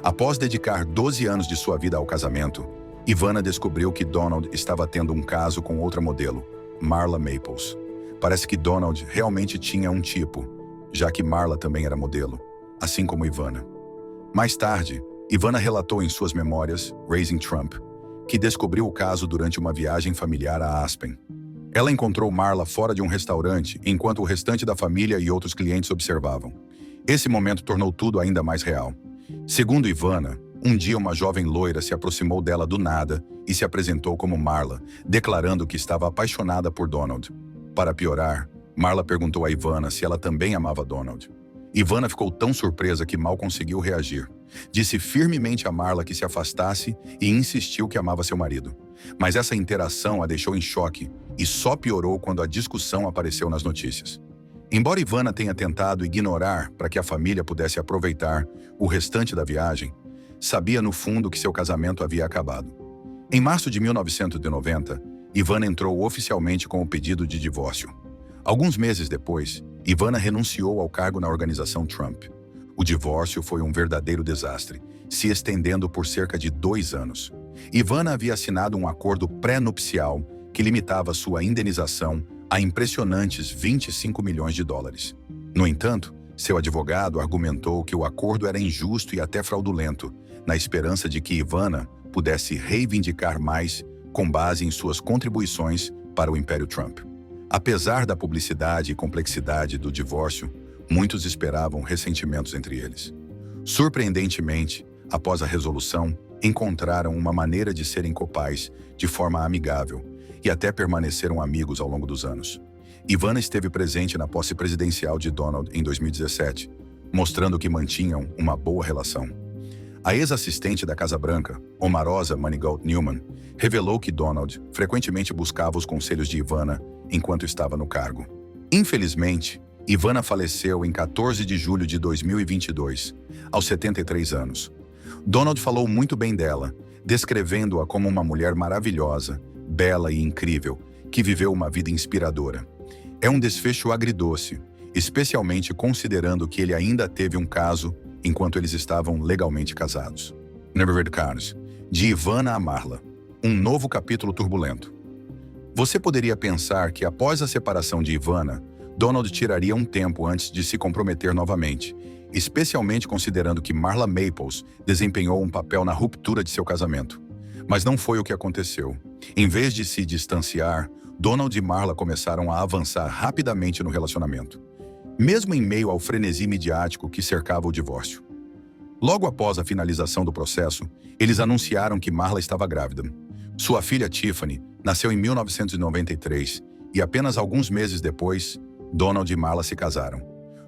Após dedicar 12 anos de sua vida ao casamento, Ivana descobriu que Donald estava tendo um caso com outra modelo, Marla Maples. Parece que Donald realmente tinha um tipo, já que Marla também era modelo, assim como Ivana. Mais tarde, Ivana relatou em suas memórias, Raising Trump, que descobriu o caso durante uma viagem familiar a Aspen. Ela encontrou Marla fora de um restaurante enquanto o restante da família e outros clientes observavam. Esse momento tornou tudo ainda mais real. Segundo Ivana, um dia uma jovem loira se aproximou dela do nada e se apresentou como Marla, declarando que estava apaixonada por Donald. Para piorar, Marla perguntou a Ivana se ela também amava Donald. Ivana ficou tão surpresa que mal conseguiu reagir. Disse firmemente a Marla que se afastasse e insistiu que amava seu marido. Mas essa interação a deixou em choque e só piorou quando a discussão apareceu nas notícias. Embora Ivana tenha tentado ignorar para que a família pudesse aproveitar o restante da viagem, sabia no fundo que seu casamento havia acabado. Em março de 1990, Ivana entrou oficialmente com o pedido de divórcio. Alguns meses depois, Ivana renunciou ao cargo na organização Trump. O divórcio foi um verdadeiro desastre, se estendendo por cerca de 2 anos. Ivana havia assinado um acordo pré-nupcial que limitava sua indenização a impressionantes 25 milhões de dólares. No entanto, seu advogado argumentou que o acordo era injusto e até fraudulento, na esperança de que Ivana pudesse reivindicar mais com base em suas contribuições para o Império Trump. Apesar da publicidade e complexidade do divórcio, muitos esperavam ressentimentos entre eles. Surpreendentemente, após a resolução, encontraram uma maneira de serem copais de forma amigável e até permaneceram amigos ao longo dos anos. Ivana esteve presente na posse presidencial de Donald em 2017, mostrando que mantinham uma boa relação. A ex-assistente da Casa Branca, Omarosa Manigault Newman, revelou que Donald frequentemente buscava os conselhos de Ivana enquanto estava no cargo. Infelizmente, Ivana faleceu em 14 de julho de 2022, aos 73 anos. Donald falou muito bem dela, descrevendo-a como uma mulher maravilhosa, bela e incrível, que viveu uma vida inspiradora. É um desfecho agridoce, especialmente considerando que ele ainda teve um caso enquanto eles estavam legalmente casados. Never Cars, de Ivana a Marla, um novo capítulo turbulento. Você poderia pensar que após a separação de Ivana, Donald tiraria um tempo antes de se comprometer novamente, especialmente considerando que Marla Maples desempenhou um papel na ruptura de seu casamento. Mas não foi o que aconteceu. Em vez de se distanciar, Donald e Marla começaram a avançar rapidamente no relacionamento, mesmo em meio ao frenesi midiático que cercava o divórcio. Logo após a finalização do processo, eles anunciaram que Marla estava grávida. Sua filha Tiffany nasceu em 1993 e apenas alguns meses depois, Donald e Marla se casaram.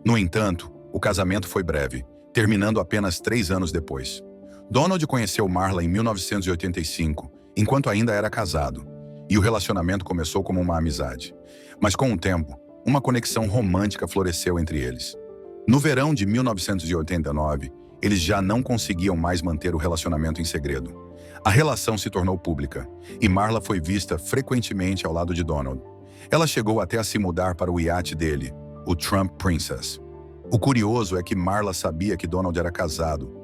No entanto, o casamento foi breve, terminando apenas 3 anos depois. Donald conheceu Marla em 1985, enquanto ainda era casado, e o relacionamento começou como uma amizade. Mas com o tempo, uma conexão romântica floresceu entre eles. No verão de 1989, eles já não conseguiam mais manter o relacionamento em segredo. A relação se tornou pública, e Marla foi vista frequentemente ao lado de Donald. Ela chegou até a se mudar para o iate dele, o Trump Princess. O curioso é que Marla sabia que Donald era casado,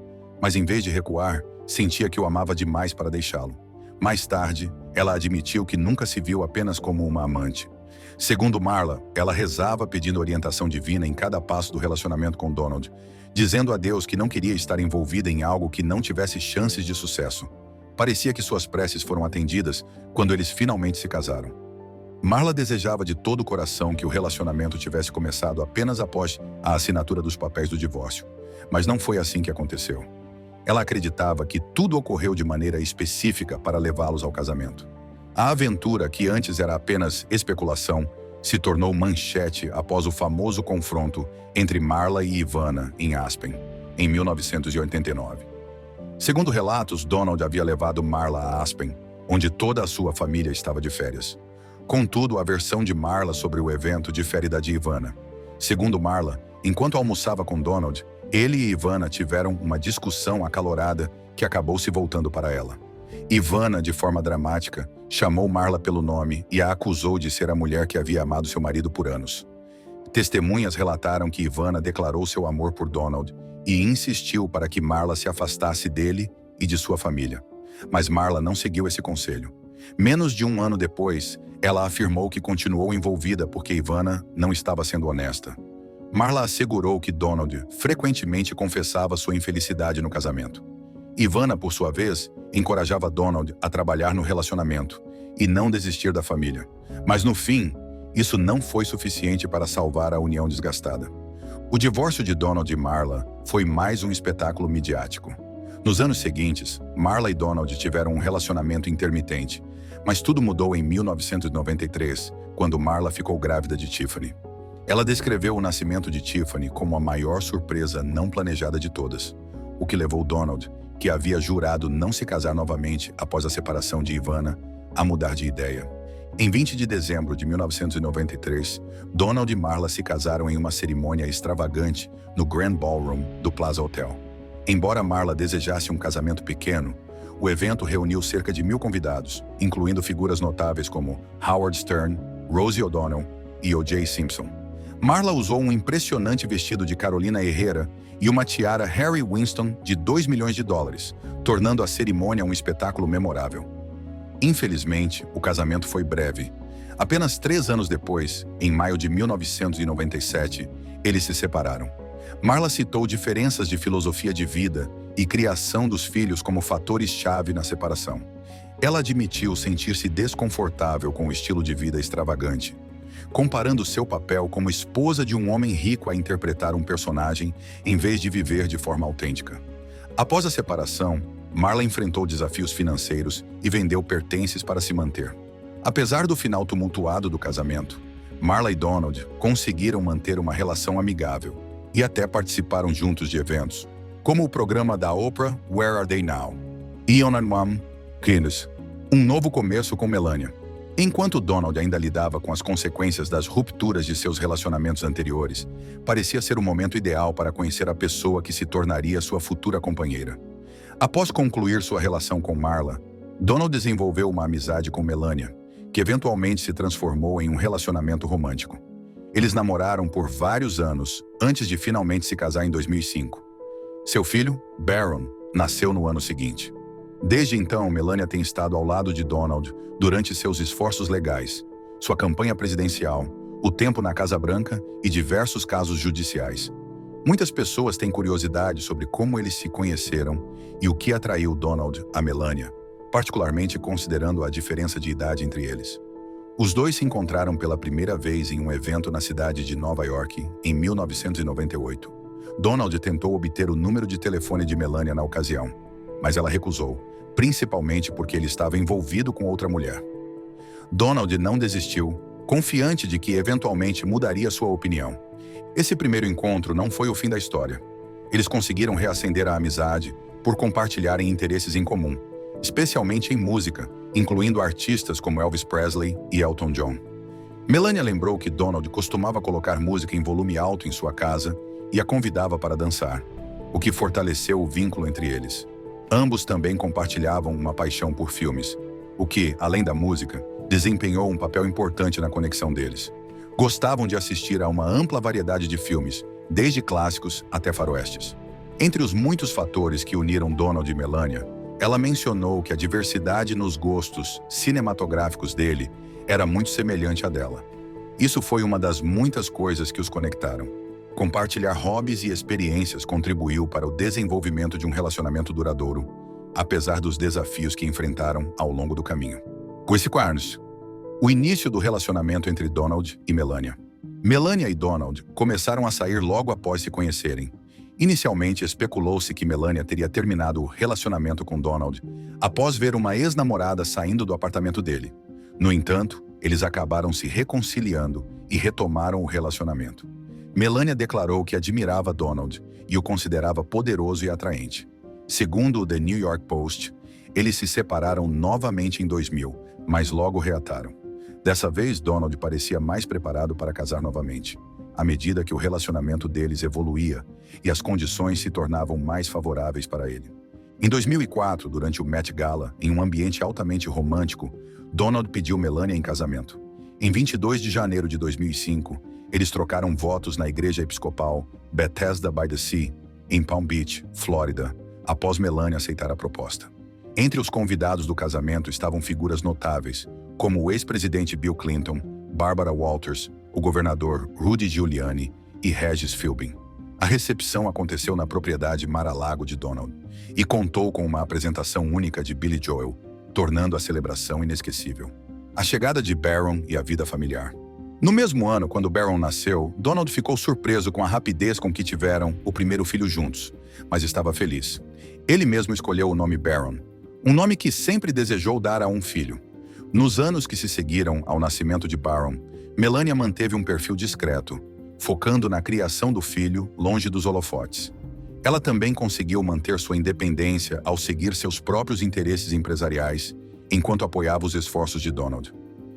mas em vez de recuar, sentia que o amava demais para deixá-lo. Mais tarde, ela admitiu que nunca se viu apenas como uma amante. Segundo Marla, ela rezava pedindo orientação divina em cada passo do relacionamento com Donald, dizendo a Deus que não queria estar envolvida em algo que não tivesse chances de sucesso. Parecia que suas preces foram atendidas quando eles finalmente se casaram. Marla desejava de todo o coração que o relacionamento tivesse começado apenas após a assinatura dos papéis do divórcio, mas não foi assim que aconteceu. Ela acreditava que tudo ocorreu de maneira específica para levá-los ao casamento. A aventura, que antes era apenas especulação, se tornou manchete após o famoso confronto entre Marla e Ivana em Aspen, em 1989. Segundo relatos, Donald havia levado Marla a Aspen, onde toda a sua família estava de férias. Contudo, a versão de Marla sobre o evento difere da de Ivana. Segundo Marla, enquanto almoçava com Donald, ele e Ivana tiveram uma discussão acalorada que acabou se voltando para ela. Ivana, de forma dramática, chamou Marla pelo nome e a acusou de ser a mulher que havia amado seu marido por anos. Testemunhas relataram que Ivana declarou seu amor por Donald e insistiu para que Marla se afastasse dele e de sua família. Mas Marla não seguiu esse conselho. Menos de um ano depois, ela afirmou que continuou envolvida porque Ivana não estava sendo honesta. Marla assegurou que Donald frequentemente confessava sua infelicidade no casamento. Ivana, por sua vez, encorajava Donald a trabalhar no relacionamento e não desistir da família. Mas no fim, isso não foi suficiente para salvar a união desgastada. O divórcio de Donald e Marla foi mais um espetáculo midiático. Nos anos seguintes, Marla e Donald tiveram um relacionamento intermitente, mas tudo mudou em 1993, quando Marla ficou grávida de Tiffany. Ela descreveu o nascimento de Tiffany como a maior surpresa não planejada de todas, o que levou Donald, que havia jurado não se casar novamente após a separação de Ivana, a mudar de ideia. Em 20 de dezembro de 1993, Donald e Marla se casaram em uma cerimônia extravagante no Grand Ballroom do Plaza Hotel. Embora Marla desejasse um casamento pequeno, o evento reuniu cerca de 1.000 convidados, incluindo figuras notáveis como Howard Stern, Rosie O'Donnell e O.J. Simpson. Marla usou um impressionante vestido de Carolina Herrera e uma tiara Harry Winston de $2 milhões, tornando a cerimônia um espetáculo memorável. Infelizmente, o casamento foi breve. Apenas 3 anos depois, em maio de 1997, eles se separaram. Marla citou diferenças de filosofia de vida e criação dos filhos como fatores-chave na separação. Ela admitiu sentir-se desconfortável com o estilo de vida extravagante, comparando seu papel como esposa de um homem rico a interpretar um personagem em vez de viver de forma autêntica. Após a separação, Marla enfrentou desafios financeiros e vendeu pertences para se manter. Apesar do final tumultuado do casamento, Marla e Donald conseguiram manter uma relação amigável e até participaram juntos de eventos, como o programa da Oprah Where Are They Now? Ian and Mom Kids. Um novo começo com Melania. Enquanto Donald ainda lidava com as consequências das rupturas de seus relacionamentos anteriores, parecia ser o momento ideal para conhecer a pessoa que se tornaria sua futura companheira. Após concluir sua relação com Marla, Donald desenvolveu uma amizade com Melania, que eventualmente se transformou em um relacionamento romântico. Eles namoraram por vários anos antes de finalmente se casar em 2005. Seu filho, Baron, nasceu no ano seguinte. Desde então, Melania tem estado ao lado de Donald durante seus esforços legais, sua campanha presidencial, o tempo na Casa Branca e diversos casos judiciais. Muitas pessoas têm curiosidade sobre como eles se conheceram e o que atraiu Donald a Melania, particularmente considerando a diferença de idade entre eles. Os dois se encontraram pela primeira vez em um evento na cidade de Nova York, em 1998. Donald tentou obter o número de telefone de Melania na ocasião, mas ela recusou, principalmente porque ele estava envolvido com outra mulher. Donald não desistiu, confiante de que eventualmente mudaria sua opinião. Esse primeiro encontro não foi o fim da história. Eles conseguiram reacender a amizade por compartilharem interesses em comum, especialmente em música, incluindo artistas como Elvis Presley e Elton John. Melania lembrou que Donald costumava colocar música em volume alto em sua casa e a convidava para dançar, o que fortaleceu o vínculo entre eles. Ambos também compartilhavam uma paixão por filmes, o que, além da música, desempenhou um papel importante na conexão deles. Gostavam de assistir a uma ampla variedade de filmes, desde clássicos até faroestes. Entre os muitos fatores que uniram Donald e Melania, ela mencionou que a diversidade nos gostos cinematográficos dele era muito semelhante à dela. Isso foi uma das muitas coisas que os conectaram. Compartilhar hobbies e experiências contribuiu para o desenvolvimento de um relacionamento duradouro, apesar dos desafios que enfrentaram ao longo do caminho. O início do relacionamento entre Donald e Melania. Melania e Donald começaram a sair logo após se conhecerem. Inicialmente, especulou-se que Melania teria terminado o relacionamento com Donald após ver uma ex-namorada saindo do apartamento dele. No entanto, eles acabaram se reconciliando e retomaram o relacionamento. Melania declarou que admirava Donald e o considerava poderoso e atraente. Segundo o The New York Post, eles se separaram novamente em 2000, mas logo reataram. Dessa vez, Donald parecia mais preparado para casar novamente, à medida que o relacionamento deles evoluía e as condições se tornavam mais favoráveis para ele. Em 2004, durante o Met Gala, em um ambiente altamente romântico, Donald pediu Melania em casamento. Em 22 de janeiro de 2005, eles trocaram votos na igreja episcopal Bethesda by the Sea, em Palm Beach, Flórida, após Melania aceitar a proposta. Entre os convidados do casamento estavam figuras notáveis, como o ex-presidente Bill Clinton, Barbara Walters, o governador Rudy Giuliani e Regis Philbin. A recepção aconteceu na propriedade Mar-a-Lago de Donald e contou com uma apresentação única de Billy Joel, tornando a celebração inesquecível. A chegada de Baron e a vida familiar. No mesmo ano, quando Baron nasceu, Donald ficou surpreso com a rapidez com que tiveram o primeiro filho juntos, mas estava feliz. Ele mesmo escolheu o nome Baron, um nome que sempre desejou dar a um filho. Nos anos que se seguiram ao nascimento de Baron, Melania manteve um perfil discreto, focando na criação do filho longe dos holofotes. Ela também conseguiu manter sua independência ao seguir seus próprios interesses empresariais, enquanto apoiava os esforços de Donald.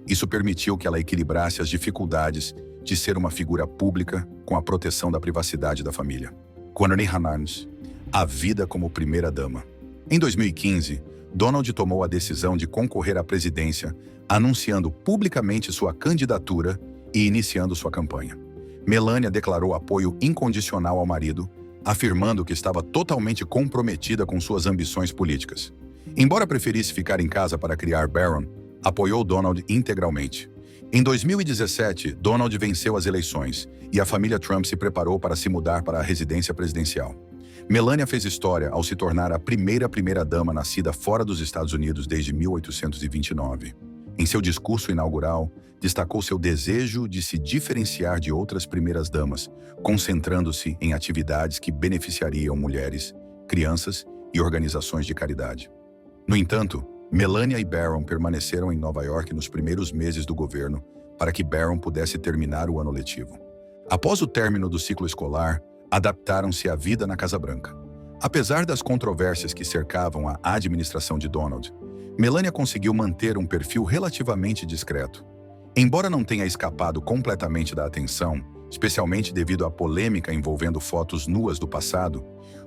Isso permitiu que ela equilibrasse as dificuldades de ser uma figura pública com a proteção da privacidade da família. Connie Hanans, a vida como primeira-dama. Em 2015, Donald tomou a decisão de concorrer à presidência, anunciando publicamente sua candidatura e iniciando sua campanha. Melania declarou apoio incondicional ao marido, afirmando que estava totalmente comprometida com suas ambições políticas. Embora preferisse ficar em casa para criar Baron, apoiou Donald integralmente. Em 2017, Donald venceu as eleições e a família Trump se preparou para se mudar para a residência presidencial. Melania fez história ao se tornar a primeira-dama nascida fora dos Estados Unidos desde 1829. Em seu discurso inaugural, destacou seu desejo de se diferenciar de outras primeiras-damas, concentrando-se em atividades que beneficiariam mulheres, crianças e organizações de caridade. No entanto, Melania e Baron permaneceram em Nova York nos primeiros meses do governo para que Baron pudesse terminar o ano letivo. Após o término do ciclo escolar, adaptaram-se à vida na Casa Branca. Apesar das controvérsias que cercavam a administração de Donald, Melania conseguiu manter um perfil relativamente discreto. Embora não tenha escapado completamente da atenção, especialmente devido à polêmica envolvendo fotos nuas do passado,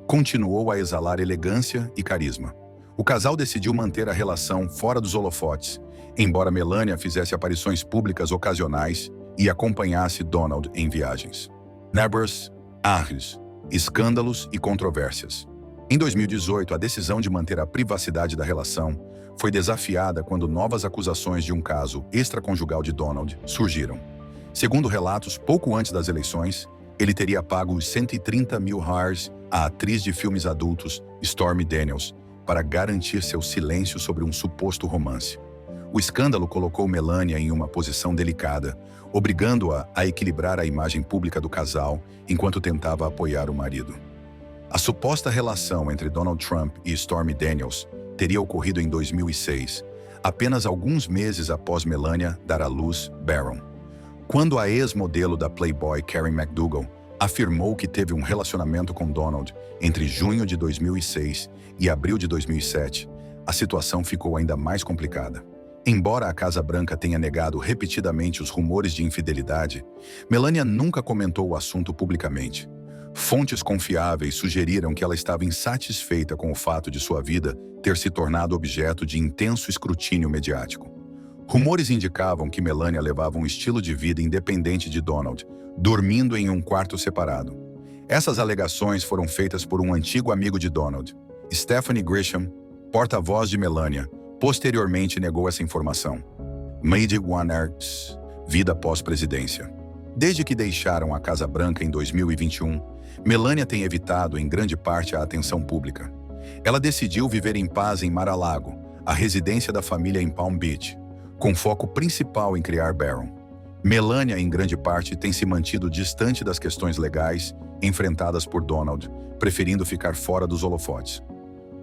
continuou a exalar elegância e carisma. O casal decidiu manter a relação fora dos holofotes, embora Melania fizesse aparições públicas ocasionais e acompanhasse Donald em viagens. Neighbors, arres, escândalos e controvérsias. Em 2018, a decisão de manter a privacidade da relação foi desafiada quando novas acusações de um caso extraconjugal de Donald surgiram. Segundo relatos, pouco antes das eleições, ele teria pago os $130 mil à atriz de filmes adultos Stormy Daniels para garantir seu silêncio sobre um suposto romance. O escândalo colocou Melania em uma posição delicada, obrigando-a a equilibrar a imagem pública do casal enquanto tentava apoiar o marido. A suposta relação entre Donald Trump e Stormy Daniels teria ocorrido em 2006, apenas alguns meses após Melania dar à luz Barron. Quando a ex-modelo da Playboy Karen McDougal afirmou que teve um relacionamento com Donald entre junho de 2006 e abril de 2007, a situação ficou ainda mais complicada. Embora a Casa Branca tenha negado repetidamente os rumores de infidelidade, Melania nunca comentou o assunto publicamente. Fontes confiáveis sugeriram que ela estava insatisfeita com o fato de sua vida ter se tornado objeto de intenso escrutínio mediático. Rumores indicavam que Melania levava um estilo de vida independente de Donald, dormindo em um quarto separado. Essas alegações foram feitas por um antigo amigo de Donald. Stephanie Grisham, porta-voz de Melania, posteriormente negou essa informação. Made One Arts, vida pós-presidência. Desde que deixaram a Casa Branca em 2021, Melania tem evitado em grande parte a atenção pública. Ela decidiu viver em paz em Mar-a-Lago, a residência da família em Palm Beach, com foco principal em criar Barron. Melania, em grande parte, tem se mantido distante das questões legais enfrentadas por Donald, preferindo ficar fora dos holofotes.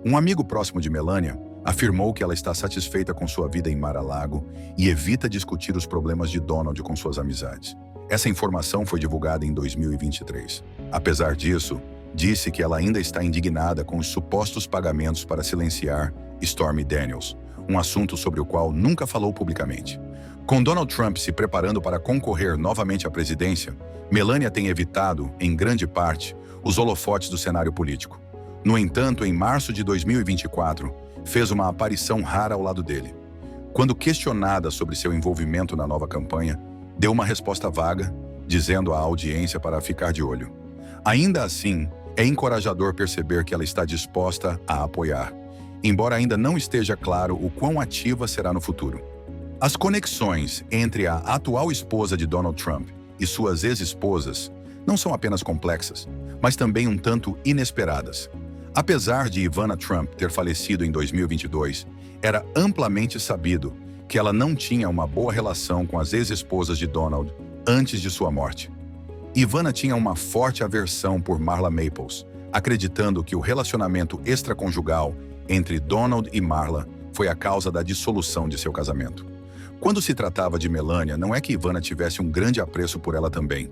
Um amigo próximo de Melania afirmou que ela está satisfeita com sua vida em Mar-a-Lago e evita discutir os problemas de Donald com suas amizades. Essa informação foi divulgada em 2023. Apesar disso, disse que ela ainda está indignada com os supostos pagamentos para silenciar Stormy Daniels, um assunto sobre o qual nunca falou publicamente. Com Donald Trump se preparando para concorrer novamente à presidência, Melania tem evitado, em grande parte, os holofotes do cenário político. No entanto, em março de 2024, fez uma aparição rara ao lado dele. Quando questionada sobre seu envolvimento na nova campanha, deu uma resposta vaga, dizendo à audiência para ficar de olho. Ainda assim, é encorajador perceber que ela está disposta a apoiar, embora ainda não esteja claro o quão ativa será no futuro. As conexões entre a atual esposa de Donald Trump e suas ex-esposas não são apenas complexas, mas também um tanto inesperadas. Apesar de Ivana Trump ter falecido em 2022, era amplamente sabido que ela não tinha uma boa relação com as ex-esposas de Donald antes de sua morte. Ivana tinha uma forte aversão por Marla Maples, acreditando que o relacionamento extraconjugal entre Donald e Marla foi a causa da dissolução de seu casamento. Quando se tratava de Melania, não é que Ivana tivesse um grande apreço por ela também.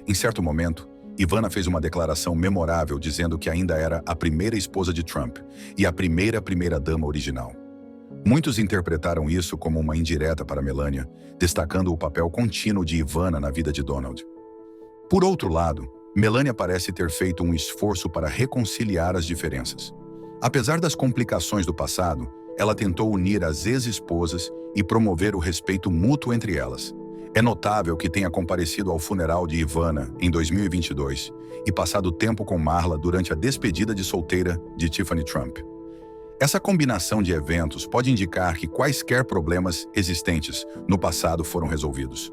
Em certo momento, Ivana fez uma declaração memorável dizendo que ainda era a primeira esposa de Trump e a primeira-dama original. Muitos interpretaram isso como uma indireta para Melania, destacando o papel contínuo de Ivana na vida de Donald. Por outro lado, Melania parece ter feito um esforço para reconciliar as diferenças. Apesar das complicações do passado, ela tentou unir as ex-esposas e promover o respeito mútuo entre elas. É notável que tenha comparecido ao funeral de Ivana em 2022 e passado tempo com Marla durante a despedida de solteira de Tiffany Trump. Essa combinação de eventos pode indicar que quaisquer problemas existentes no passado foram resolvidos.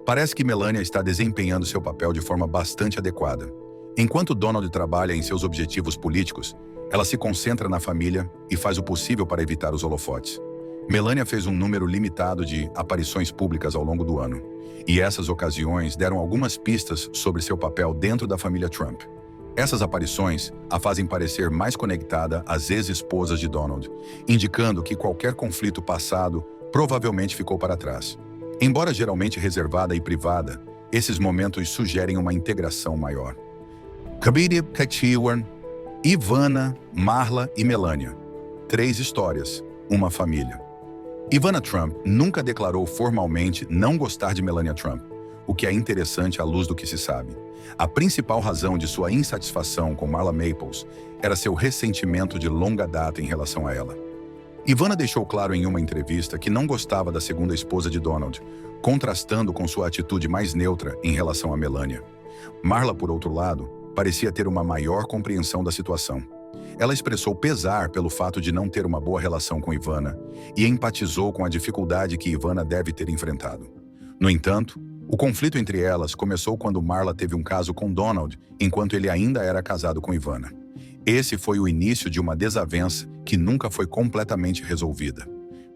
Parece que Melania está desempenhando seu papel de forma bastante adequada. Enquanto Donald trabalha em seus objetivos políticos, ela se concentra na família e faz o possível para evitar os holofotes. Melania fez um número limitado de aparições públicas ao longo do ano, e essas ocasiões deram algumas pistas sobre seu papel dentro da família Trump. Essas aparições a fazem parecer mais conectada às ex-esposas de Donald, indicando que qualquer conflito passado provavelmente ficou para trás. Embora geralmente reservada e privada, esses momentos sugerem uma integração maior. Ivana, Marla e Melania. 3 histórias, uma família. Ivana Trump nunca declarou formalmente não gostar de Melania Trump, o que é interessante à luz do que se sabe. A principal razão de sua insatisfação com Marla Maples era seu ressentimento de longa data em relação a ela. Ivana deixou claro em uma entrevista que não gostava da segunda esposa de Donald, contrastando com sua atitude mais neutra em relação a Melania. Marla, por outro lado, parecia ter uma maior compreensão da situação. Ela expressou pesar pelo fato de não ter uma boa relação com Ivana e empatizou com a dificuldade que Ivana deve ter enfrentado. No entanto, o conflito entre elas começou quando Marla teve um caso com Donald, enquanto ele ainda era casado com Ivana. Esse foi o início de uma desavença que nunca foi completamente resolvida.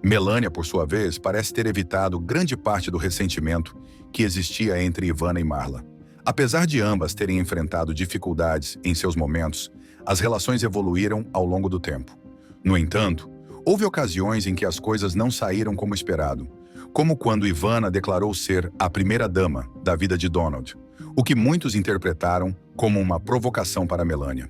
Melania, por sua vez, parece ter evitado grande parte do ressentimento que existia entre Ivana e Marla. Apesar de ambas terem enfrentado dificuldades em seus momentos, as relações evoluíram ao longo do tempo. No entanto, houve ocasiões em que as coisas não saíram como esperado, como quando Ivana declarou ser a primeira-dama da vida de Donald, o que muitos interpretaram como uma provocação para Melania.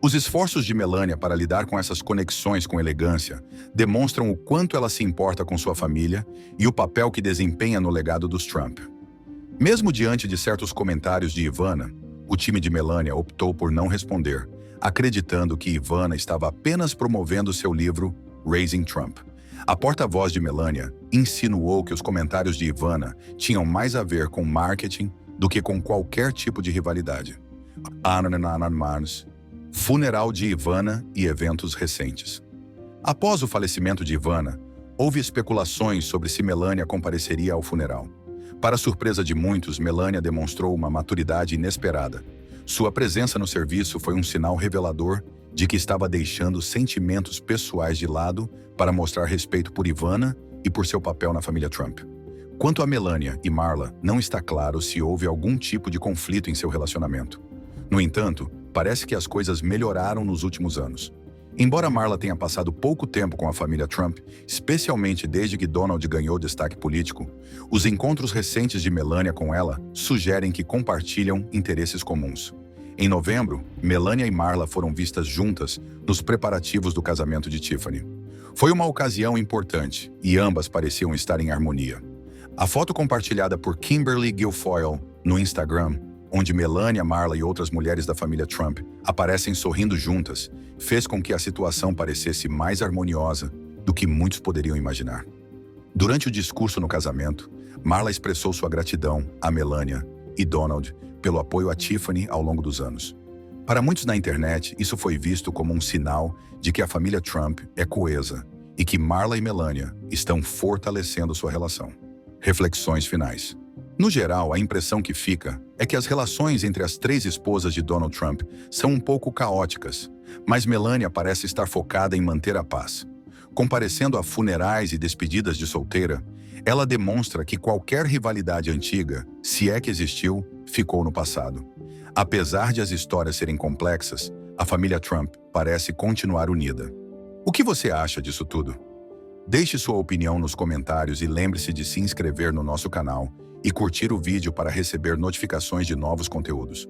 Os esforços de Melania para lidar com essas conexões com elegância demonstram o quanto ela se importa com sua família e o papel que desempenha no legado dos Trump. Mesmo diante de certos comentários de Ivana, o time de Melania optou por não responder, acreditando que Ivana estava apenas promovendo seu livro Raising Trump. A porta-voz de Melania insinuou que os comentários de Ivana tinham mais a ver com marketing do que com qualquer tipo de rivalidade. Funeral de Ivana e eventos recentes. Após o falecimento de Ivana, houve especulações sobre se Melania compareceria ao funeral. Para surpresa de muitos, Melania demonstrou uma maturidade inesperada. Sua presença no serviço foi um sinal revelador de que estava deixando sentimentos pessoais de lado para mostrar respeito por Ivana e por seu papel na família Trump. Quanto a Melania e Marla, não está claro se houve algum tipo de conflito em seu relacionamento. No entanto, parece que as coisas melhoraram nos últimos anos. Embora Marla tenha passado pouco tempo com a família Trump, especialmente desde que Donald ganhou destaque político, os encontros recentes de Melania com ela sugerem que compartilham interesses comuns. Em novembro, Melania e Marla foram vistas juntas nos preparativos do casamento de Tiffany. Foi uma ocasião importante e ambas pareciam estar em harmonia. A foto compartilhada por Kimberly Guilfoyle no Instagram, onde Melania, Marla e outras mulheres da família Trump aparecem sorrindo juntas, fez com que a situação parecesse mais harmoniosa do que muitos poderiam imaginar. Durante o discurso no casamento, Marla expressou sua gratidão a Melania e Donald pelo apoio a Tiffany ao longo dos anos. Para muitos na internet, isso foi visto como um sinal de que a família Trump é coesa e que Marla e Melania estão fortalecendo sua relação. Reflexões finais. No geral, a impressão que fica é que as relações entre as 3 esposas de Donald Trump são um pouco caóticas, mas Melania parece estar focada em manter a paz. Comparecendo a funerais e despedidas de solteira, ela demonstra que qualquer rivalidade antiga, se é que existiu, ficou no passado. Apesar de as histórias serem complexas, a família Trump parece continuar unida. O que você acha disso tudo? Deixe sua opinião nos comentários e lembre-se de se inscrever no nosso canal e curtir o vídeo para receber notificações de novos conteúdos.